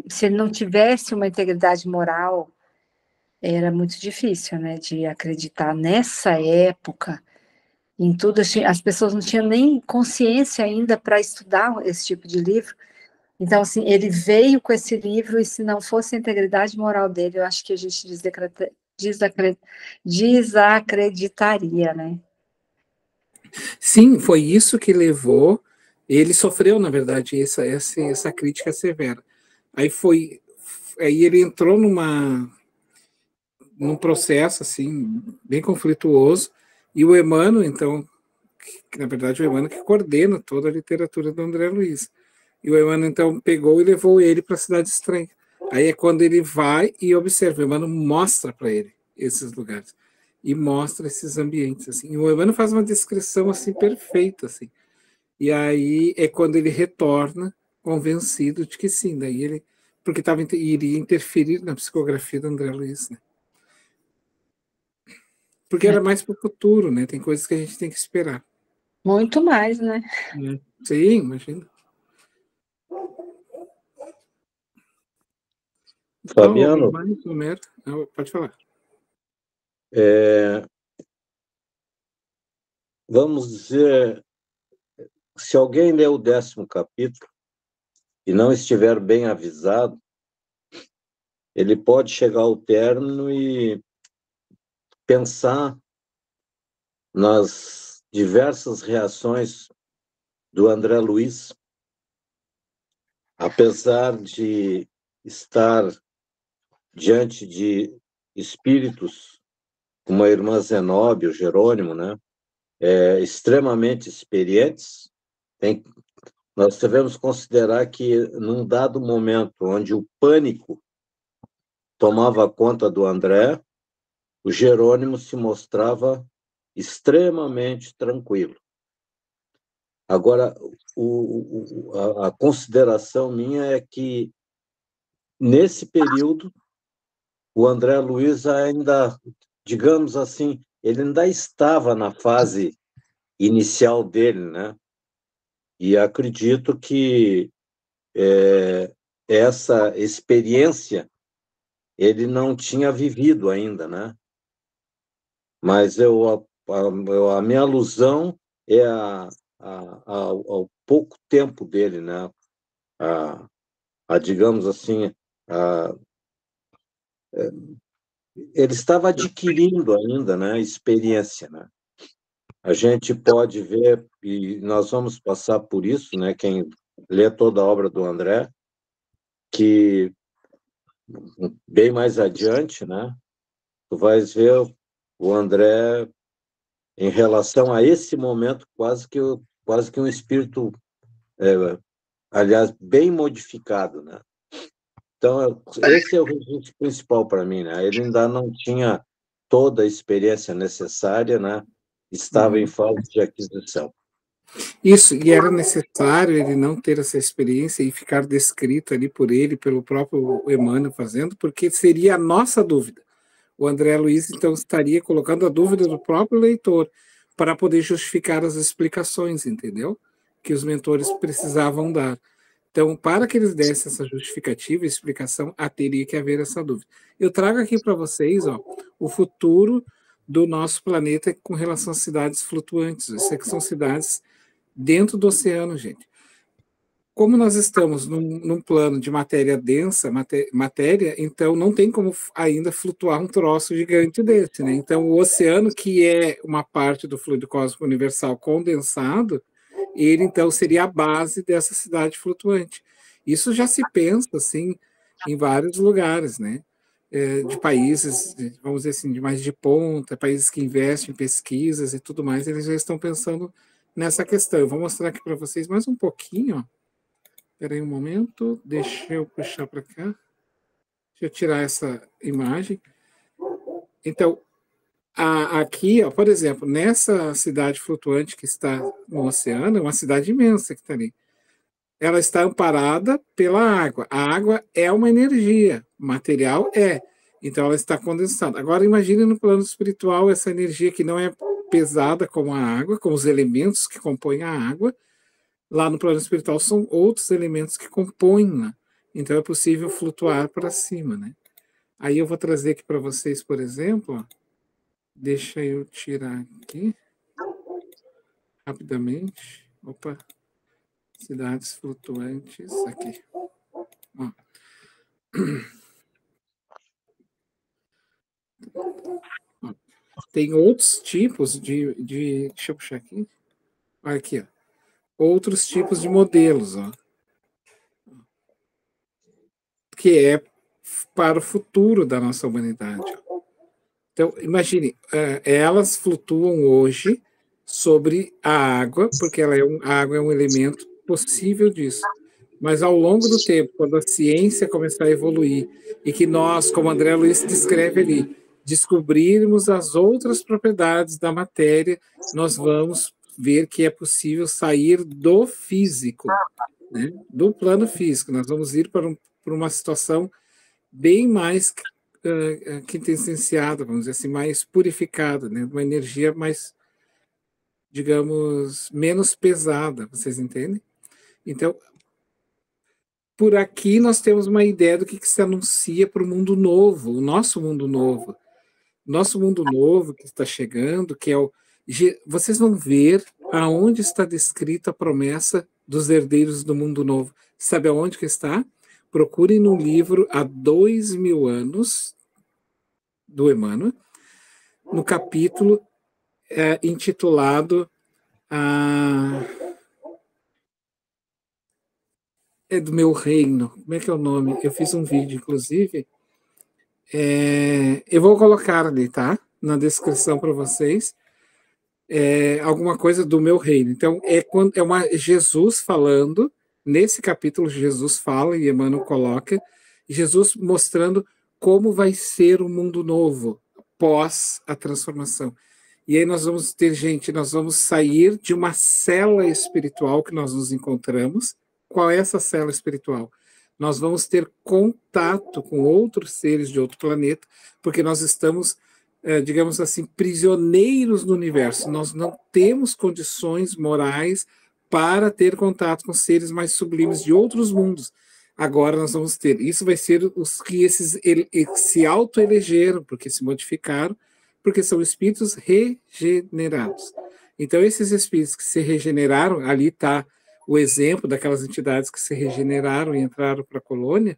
se ele não tivesse uma integridade moral, era muito difícil, né, de acreditar nessa época em tudo. As pessoas não tinham nem consciência ainda para estudar esse tipo de livro. Então, assim, ele veio com esse livro, e se não fosse a integridade moral dele, eu acho que a gente desacreditaria, né? Sim, foi isso que levou. Ele sofreu, na verdade, essa crítica severa. Aí ele entrou num processo assim bem conflituoso, e o Emmanuel, então, que na verdade o Emmanuel que coordena toda a literatura do André Luiz. E o Emmanuel, então, pegou e levou ele para a Cidade Estranha. Aí é quando ele vai e observa, o Emmanuel mostra para ele esses lugares, e mostra esses ambientes, assim. E o Emmanuel faz uma descrição, assim, perfeita, assim. E aí é quando ele retorna, convencido de que sim, daí ele... Porque iria interferir na psicografia do André Luiz, né? Porque era mais para o futuro, né? Tem coisas que a gente tem que esperar. Muito mais, né? Sim, imagina. Fabiano, pode falar. Vamos dizer, se alguém lê o 10º capítulo e não estiver bem avisado, ele pode chegar ao término e pensar nas diversas reações do André Luiz, apesar de estar diante de espíritos como a irmã Zenóbia, o Jerônimo, né, extremamente experientes. Nós devemos considerar que, num dado momento onde o pânico tomava conta do André, o Jerônimo se mostrava extremamente tranquilo. Agora, a consideração minha é que, nesse período, o André Luiz ainda, digamos assim, ele ainda estava na fase inicial dele, né? E acredito que essa experiência ele não tinha vivido ainda, né? Mas a minha alusão é ao pouco tempo dele, né? Digamos assim, ele estava adquirindo ainda, né, experiência, né? A gente pode ver, e nós vamos passar por isso, né, quem lê toda a obra do André, que bem mais adiante, né, tu vais ver o André em relação a esse momento quase que um espírito, aliás, bem modificado, né? Então, esse é o registro principal para mim, né? Ele ainda não tinha toda a experiência necessária, né? Estava em fase de aquisição. Isso, e era necessário ele não ter essa experiência e ficar descrito ali por ele, pelo próprio Emmanuel fazendo, porque seria a nossa dúvida. O André Luiz, então, estaria colocando a dúvida do próprio leitor para poder justificar as explicações, entendeu? Que os mentores precisavam dar. Então, para que eles dessem essa justificativa e explicação, teria que haver essa dúvida. Eu trago aqui para vocês, o futuro do nosso planeta com relação às cidades flutuantes. Isso aqui são cidades dentro do oceano, gente. Como nós estamos num plano de matéria densa, matéria, então não tem como ainda flutuar um troço gigante desse, né? Então, o oceano, que é uma parte do fluido cósmico universal condensado, ele, então, seria a base dessa cidade flutuante. Isso já se pensa, assim, em vários lugares, né? De países, vamos dizer assim, de mais de ponta, países que investem em pesquisas e tudo mais, eles já estão pensando nessa questão. Eu vou mostrar aqui para vocês mais um pouquinho, ó. Espera aí um momento, deixa eu puxar para cá. Deixa eu tirar essa imagem. Então, aqui, ó, por exemplo, nessa cidade flutuante que está no oceano, é uma cidade imensa que está ali. ela está amparada pela água. A água é uma energia, o material é. Então ela está condensada. Agora imagine no plano espiritual essa energia que não é pesada como a água, como os elementos que compõem a água. Lá no plano espiritual são outros elementos que compõem, né? Então é possível flutuar para cima, né? Aí eu vou trazer aqui para vocês, por exemplo, ó, deixa eu tirar aqui rapidamente. Opa, cidades flutuantes aqui. Ó. Tem outros tipos deixa eu puxar aqui. Olha aqui, ó. Outros tipos de modelos, ó, que é para o futuro da nossa humanidade. Então, imagine, elas flutuam hoje sobre a água, porque a água é um elemento possível disso. Mas ao longo do tempo, quando a ciência começar a evoluir, e que nós, como André Luiz descreve ali, descobrirmos as outras propriedades da matéria, nós vamos ver que é possível sair do físico, né? Do plano físico. Nós vamos ir para uma situação bem mais quintessenciada, vamos dizer assim, mais purificada, né? Uma energia mais, digamos, menos pesada, vocês entendem? Então, por aqui nós temos uma ideia do que se anuncia para o mundo novo, o nosso mundo novo. Nosso mundo novo que está chegando, que é o... Vocês vão ver aonde está descrita a promessa dos herdeiros do mundo novo. Sabe aonde que está? Procurem no livro Há 2000 anos, do Emmanuel, no capítulo intitulado É do meu reino. Como é que é o nome? Eu fiz um vídeo, inclusive. Eu vou colocar ali, tá? Na descrição para vocês. Alguma coisa do meu reino. Então, Jesus falando. Nesse capítulo, Jesus fala, e Emmanuel coloca, Jesus mostrando como vai ser o mundo novo pós a transformação. E aí nós vamos ter, nós vamos sair de uma cela espiritual que nós nos encontramos. Qual é essa cela espiritual? Nós vamos ter contato com outros seres de outro planeta, porque nós estamos, digamos assim, prisioneiros no universo. Nós não temos condições morais para ter contato com seres mais sublimes de outros mundos. Agora nós vamos ter. Isso vai ser os que se auto-elegeram, porque se modificaram, porque são espíritos regenerados. Então, esses espíritos que se regeneraram, ali está o exemplo daquelas entidades que se regeneraram e entraram para a colônia,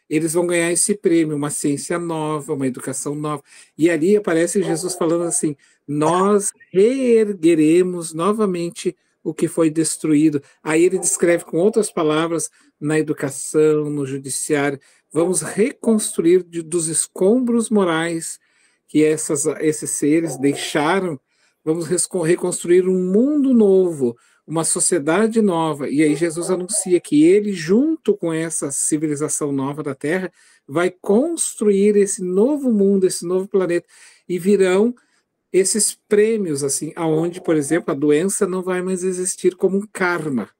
eles vão ganhar esse prêmio, uma ciência nova, uma educação nova. E ali aparece Jesus falando assim, nós reergueremos novamente o que foi destruído. Aí ele descreve com outras palavras, na educação, no judiciário, vamos reconstruir dos escombros morais que esses seres deixaram, vamos reconstruir um mundo novo, uma sociedade nova. E aí Jesus anuncia que ele, junto com essa civilização nova da Terra, vai construir esse novo mundo, esse novo planeta, e virão esses prêmios, assim, aonde, por exemplo, a doença não vai mais existir como um karma,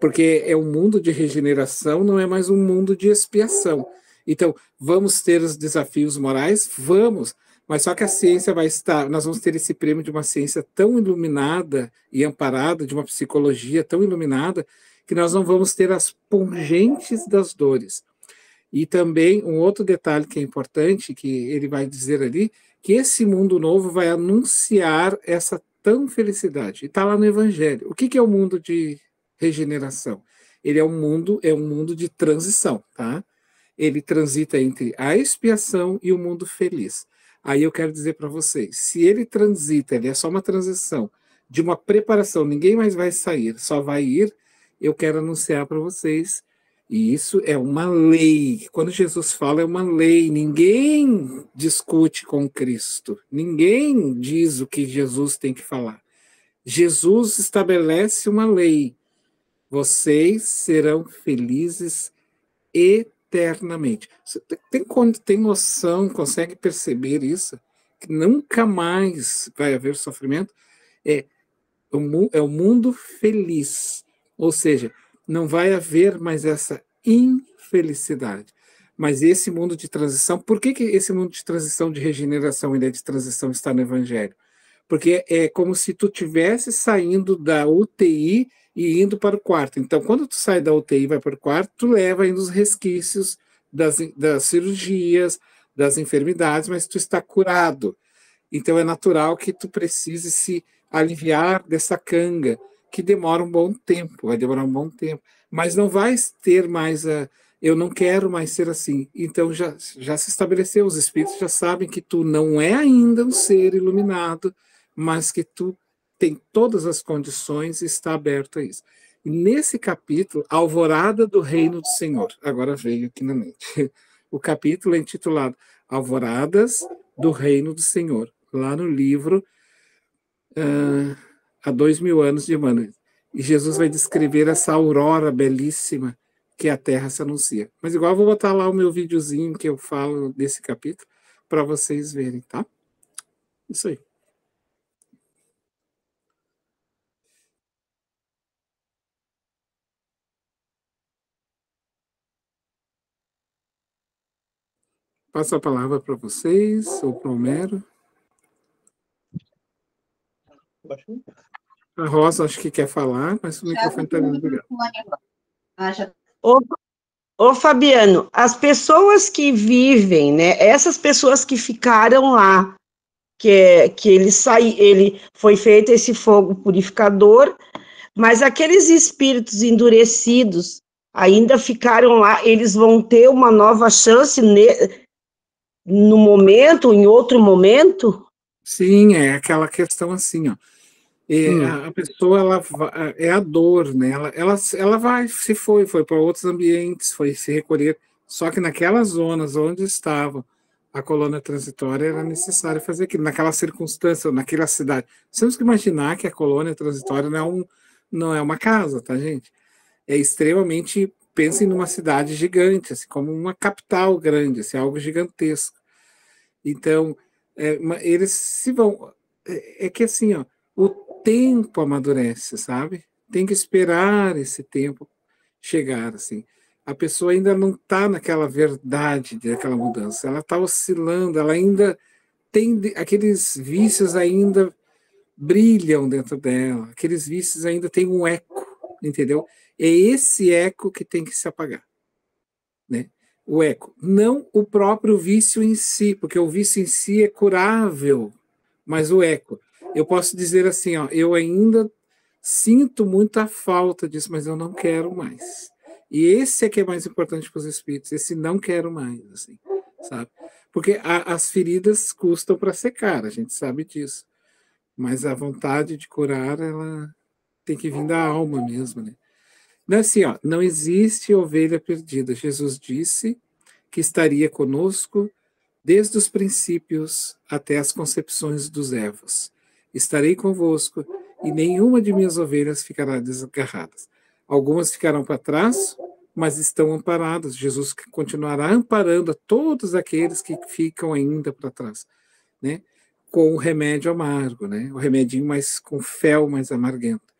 porque é um mundo de regeneração, não é mais um mundo de expiação. Então, vamos ter os desafios morais? Vamos, mas só que a ciência vai estar, nós vamos ter esse prêmio de uma ciência tão iluminada e amparada, de uma psicologia tão iluminada, que nós não vamos ter as pungentes das dores. E também um outro detalhe que é importante, que ele vai dizer ali, que esse mundo novo vai anunciar essa tão felicidade. E está lá no Evangelho. O que é o mundo de regeneração? Ele é um mundo de transição, tá? Ele transita entre a expiação e o mundo feliz. Aí eu quero dizer para vocês, se ele transita, ele é só uma transição de uma preparação, ninguém mais vai sair, só vai ir, eu quero anunciar para vocês, e isso é uma lei. Quando Jesus fala, é uma lei. Ninguém discute com Cristo. Ninguém diz o que Jesus tem que falar. Jesus estabelece uma lei. Vocês serão felizes eternamente. Você tem noção, consegue perceber isso? Que nunca mais vai haver sofrimento. É o mundo feliz. Ou seja, não vai haver mais essa infelicidade. Mas esse mundo de transição, por que esse mundo de transição, de regeneração e de transição está no Evangelho? Porque é como se tu estivesse saindo da UTI e indo para o quarto. Então, quando tu sai da UTI e vai para o quarto, tu leva ainda os resquícios das cirurgias, das enfermidades, mas tu está curado. Então, é natural que tu precise se aliviar dessa canga, que demora um bom tempo, vai demorar um bom tempo. Mas não vai ter mais eu não quero mais ser assim. Então, já se estabeleceu, os espíritos já sabem que tu não é ainda um ser iluminado, mas que tu tem todas as condições e está aberto a isso. E nesse capítulo, Alvorada do Reino do Senhor, agora veio aqui na mente. O capítulo é intitulado Alvoradas do Reino do Senhor, lá no livro Há 2000 anos de Emmanuel. E Jesus vai descrever essa aurora belíssima que a Terra se anuncia. Mas igual eu vou botar lá o meu videozinho que eu falo desse capítulo para vocês verem, tá? Isso aí. Passo a palavra para vocês, ou para o Homero. A Rosa acho que quer falar, mas o microfone está desligado. Ô, Fabiano, as pessoas que vivem, né? Essas pessoas que ficaram lá, que ele foi feito esse fogo purificador, mas aqueles espíritos endurecidos ainda ficaram lá, eles vão ter uma nova chance no momento, em outro momento? Sim, é aquela questão assim, ó. A pessoa, é a dor, né? Ela vai, foi para outros ambientes, foi se recolher, só que naquelas zonas onde estava a colônia transitória era necessário fazer aquilo, naquela circunstância, naquela cidade. Temos que imaginar que a colônia transitória não é uma casa, tá, gente? É extremamente, pensem numa cidade gigante, assim, como uma capital grande, assim, algo gigantesco. Então, eles se vão... É que assim, ó, o tempo amadurece, sabe? Tem que esperar esse tempo chegar, assim. A pessoa ainda não está naquela verdade daquela mudança, ela está oscilando, ela ainda tem aqueles vícios ainda brilham dentro dela, aqueles vícios ainda têm um eco, entendeu? É esse eco que tem que se apagar, né? O eco, não o próprio vício em si, porque o vício em si é curável, mas o eco. Eu posso dizer assim, ó, eu ainda sinto muita falta disso, mas eu não quero mais. E esse é que é mais importante para os espíritos, esse não quero mais, assim, sabe? Porque as feridas custam para secar, a gente sabe disso. Mas a vontade de curar, ela tem que vir da alma mesmo, né? Não é assim, ó, não existe ovelha perdida. Jesus disse que estaria conosco desde os princípios até as concepções dos Evos. Estarei convosco e nenhuma de minhas ovelhas ficará desgarradas. Algumas ficarão para trás, mas estão amparadas. Jesus continuará amparando a todos aqueles que ficam ainda para trás, né? Com o remédio amargo, né? O remedinho mais com fel mais amarguento.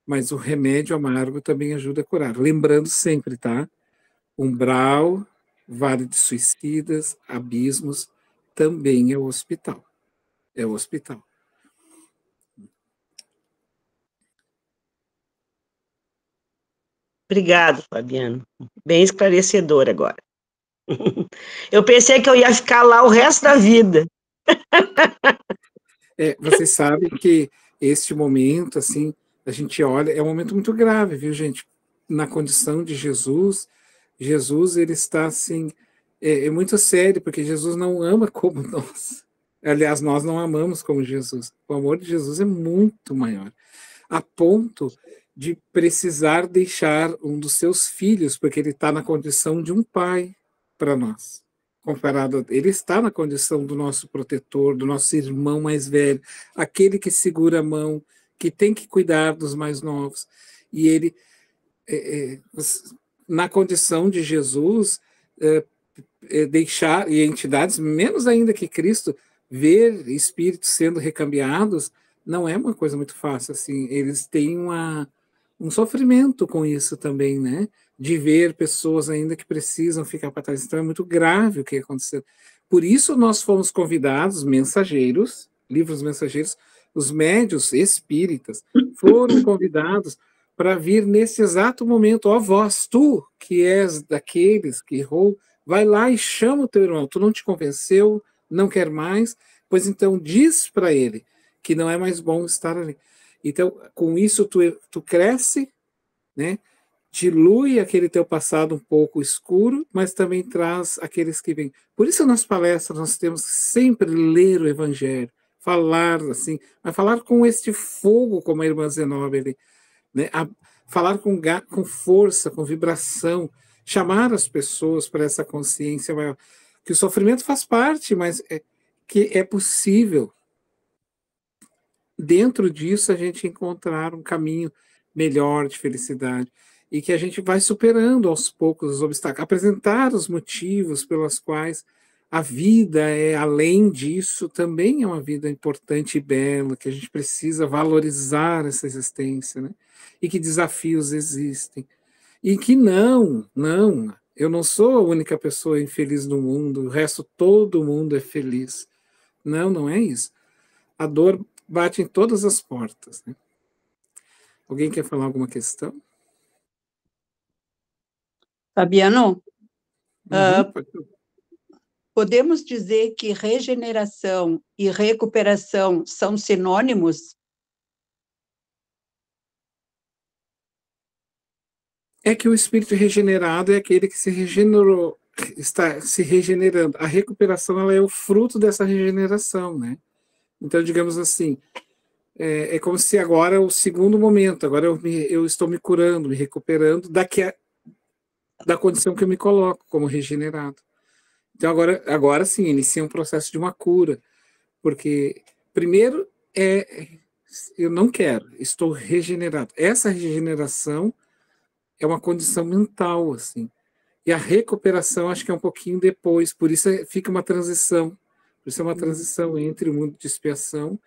Mas o remédio amargo também ajuda a curar. Lembrando sempre, tá? Umbral, vale de suicidas, abismos, também é o hospital. É o hospital. Obrigado, Fabiano. Bem esclarecedor agora. Eu pensei que eu ia ficar lá o resto da vida. Vocês sabem que este momento, assim, a gente olha, é um momento muito grave, viu, gente? Na condição de Jesus, ele está, assim, é muito sério, porque Jesus não ama como nós. Aliás, nós não amamos como Jesus. O amor de Jesus é muito maior, a ponto de precisar deixar um dos seus filhos, porque ele está na condição de um pai para nós. Comparado, ele está na condição do nosso protetor, do nosso irmão mais velho, aquele que segura a mão, que tem que cuidar dos mais novos. E ele, na condição de Jesus, deixar, e entidades, menos ainda que Cristo, ver espíritos sendo recambiados, não é uma coisa muito fácil. Assim, eles têm um sofrimento com isso também, né? De ver pessoas ainda que precisam ficar para trás. Então é muito grave o que aconteceu. Por isso nós fomos convidados, mensageiros, livros mensageiros, os médios espíritas foram convidados para vir nesse exato momento. Ó vós, tu que és daqueles que errou, vai lá e chama o teu irmão. Tu não te convenceu, não quer mais, pois então diz para ele que não é mais bom estar ali. Então, com isso, tu cresce, né? Dilui aquele teu passado um pouco escuro, mas também traz aqueles que vêm. Por isso, nas palestras, nós temos que sempre ler o Evangelho, falar assim, mas falar com este fogo, como a irmã Zenobia, né? Falar com força, com vibração, chamar as pessoas para essa consciência maior. Que o sofrimento faz parte, mas que é possível, dentro disso, a gente encontrar um caminho melhor de felicidade e que a gente vai superando aos poucos os obstáculos, apresentar os motivos pelos quais a vida é além disso, também é uma vida importante e bela, que a gente precisa valorizar essa existência, né? E que desafios existem. E que não, eu não sou a única pessoa infeliz no mundo, o resto todo mundo é feliz. Não é isso. A dor bate em todas as portas, né? Alguém quer falar alguma questão? Fabiano, Pode ser. podemos dizer que regeneração e recuperação são sinônimos? É que o espírito regenerado é aquele que se regenerou, está se regenerando. A recuperação, ela é o fruto dessa regeneração, né? Então, digamos assim, é como se agora é o segundo momento, agora eu estou me curando, me recuperando da condição que eu me coloco como regenerado. Então, agora sim, inicia um processo de uma cura, porque primeiro eu não quero, estou regenerado. Essa regeneração é uma condição mental, assim. E a recuperação acho que é um pouquinho depois, por isso fica uma transição. Por isso é uma transição entre o mundo de expiação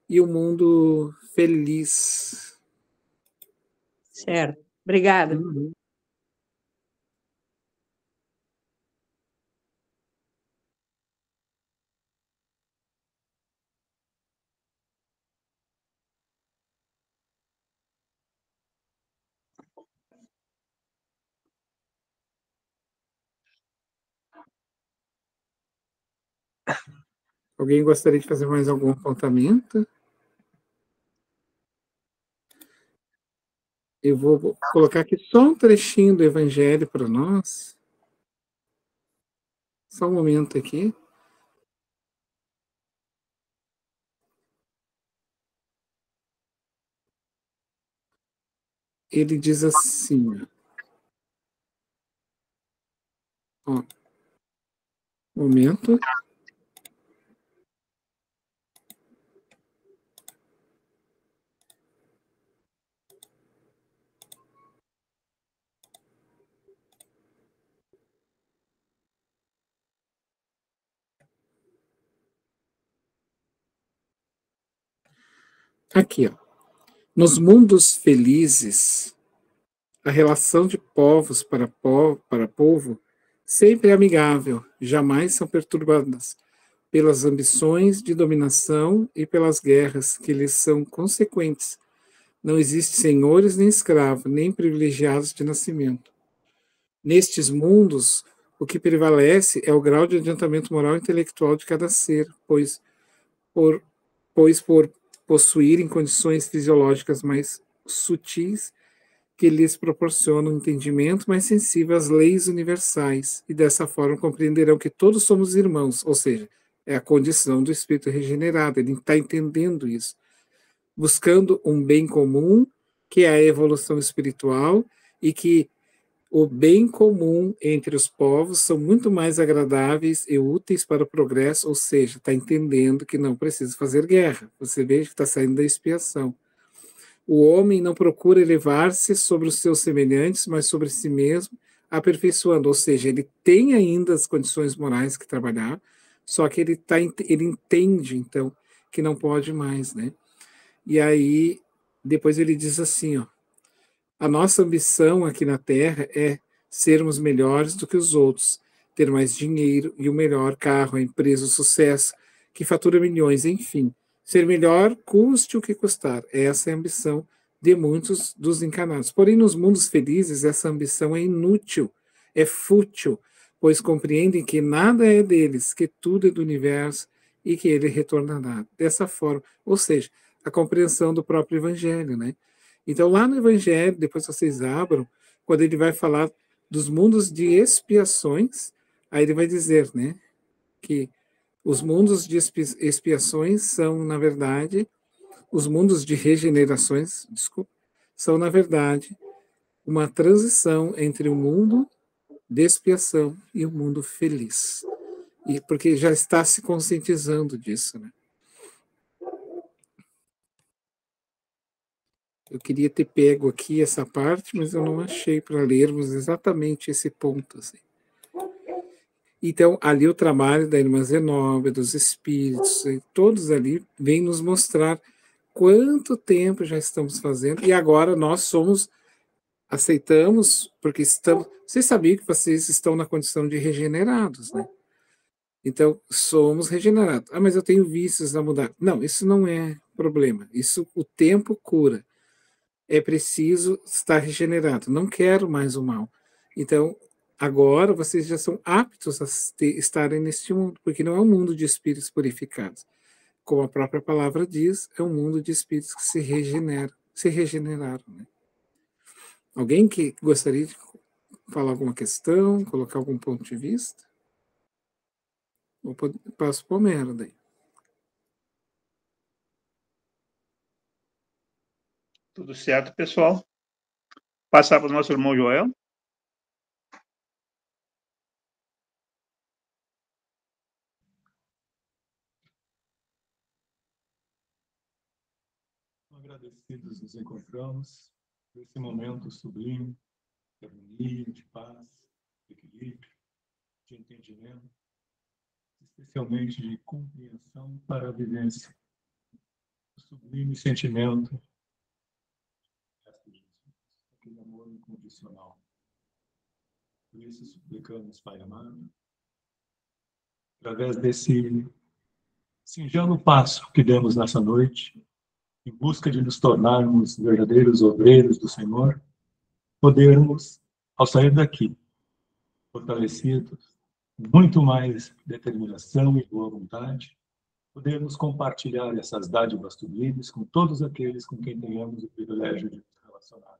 e o mundo feliz. Certo. Obrigada. Alguém gostaria de fazer mais algum apontamento? Eu vou colocar aqui só um trechinho do Evangelho para nós. Só um momento aqui. Ele diz assim, ó, momento. Aqui, ó. Nos mundos felizes, a relação de povos para povo sempre é amigável, jamais são perturbadas pelas ambições de dominação e pelas guerras que lhes são consequentes. Não existe senhores nem escravos, nem privilegiados de nascimento. Nestes mundos, o que prevalece é o grau de adiantamento moral e intelectual de cada ser, pois por possuírem condições fisiológicas mais sutis que lhes proporcionam um entendimento mais sensível às leis universais, e dessa forma compreenderão que todos somos irmãos, ou seja, é a condição do espírito regenerado, ele está entendendo isso, buscando um bem comum, que é a evolução espiritual, e que o bem comum entre os povos são muito mais agradáveis e úteis para o progresso, ou seja, está entendendo que não precisa fazer guerra. Você veja que está saindo da expiação. O homem não procura elevar-se sobre os seus semelhantes, mas sobre si mesmo, aperfeiçoando. Ou seja, ele tem ainda as condições morais que trabalhar, só que ele entende, então, que não pode mais, né? E aí, depois ele diz assim, ó, A nossa ambição aqui na Terra é sermos melhores do que os outros, ter mais dinheiro e o melhor carro, a empresa, o sucesso, que fatura milhões, enfim. Ser melhor custe o que custar. Essa é a ambição de muitos dos encarnados. Porém, nos mundos felizes, essa ambição é inútil, é fútil, pois compreendem que nada é deles, que tudo é do universo e que ele retornará. Dessa forma, ou seja, a compreensão do próprio Evangelho, né? Então, lá no Evangelho, depois vocês abram, quando ele vai falar dos mundos de expiações, aí ele vai dizer, né, que os mundos de expiações são, na verdade, os mundos de regenerações, desculpa, são, na verdade, uma transição entre o mundo de expiação e o mundo feliz. E porque já está se conscientizando disso, né? Eu queria ter pego aqui essa parte, mas eu não achei para lermos exatamente esse ponto, assim. Então, ali o trabalho da irmã Zenóbia, dos espíritos, todos ali vêm nos mostrar quanto tempo já estamos fazendo, e agora nós aceitamos, porque estamos... Vocês sabiam que vocês estão na condição de regenerados, né? Então, somos regenerados. Ah, mas eu tenho vícios a mudar. Não, isso não é problema. Isso o tempo cura. É preciso estar regenerado. Não quero mais o mal. Então, agora vocês já são aptos a estarem neste mundo, porque não é um mundo de espíritos purificados. Como a própria palavra diz, é um mundo de espíritos que se regeneraram. Né? Alguém que gostaria de falar alguma questão, colocar algum ponto de vista? Ou passo para o Homero daí. Tudo certo, pessoal? Passar para o nosso irmão Joel. Agradecidos nos encontramos nesse momento sublime de harmonia, de paz, de equilíbrio, de entendimento, especialmente de compreensão para a vivência. O sublime sentimento aquele amor incondicional. Por isso suplicamos, Pai amado, através desse singelo passo que demos nessa noite, em busca de nos tornarmos verdadeiros obreiros do Senhor, podermos, ao sair daqui, fortalecidos, muito mais determinação e boa vontade, podermos compartilhar essas dádivas sublimes com todos aqueles com quem tenhamos o privilégio de nos relacionar.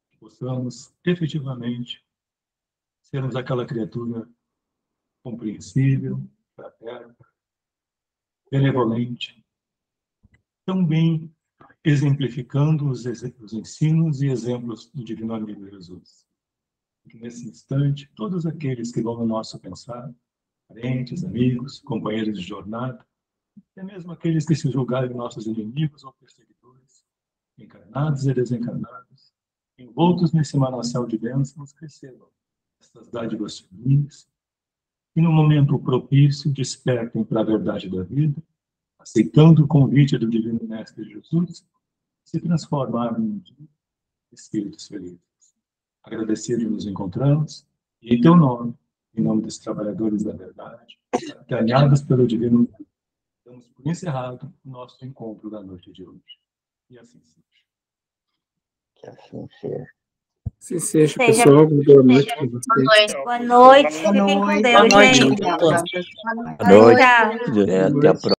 Que possamos, efetivamente, sermos aquela criatura compreensível, fraterna, benevolente, também exemplificando os ensinos e exemplos do Divino Amigo Jesus. Que nesse instante, todos aqueles que vão no nosso pensar, parentes, amigos, companheiros de jornada, até mesmo aqueles que se julgarem nossos inimigos ou perseguidores, encarnados e desencarnados, envoltos nesse manancial de bênçãos, recebam estas dádivas sublimes e, no momento propício, despertem para a verdade da vida, aceitando o convite do Divino Mestre Jesus, se transformaram em espíritos felizes. Agradecidos nos encontramos, e em teu nome, em nome dos trabalhadores da verdade, ganhados pelo Divino, damos por encerrado o nosso encontro da noite de hoje. E assim seja. Que assim seja. Assim seja, pessoal. Boa noite para vocês. Boa noite. Fiquem com Deus, gente. Boa noite. Até a próxima.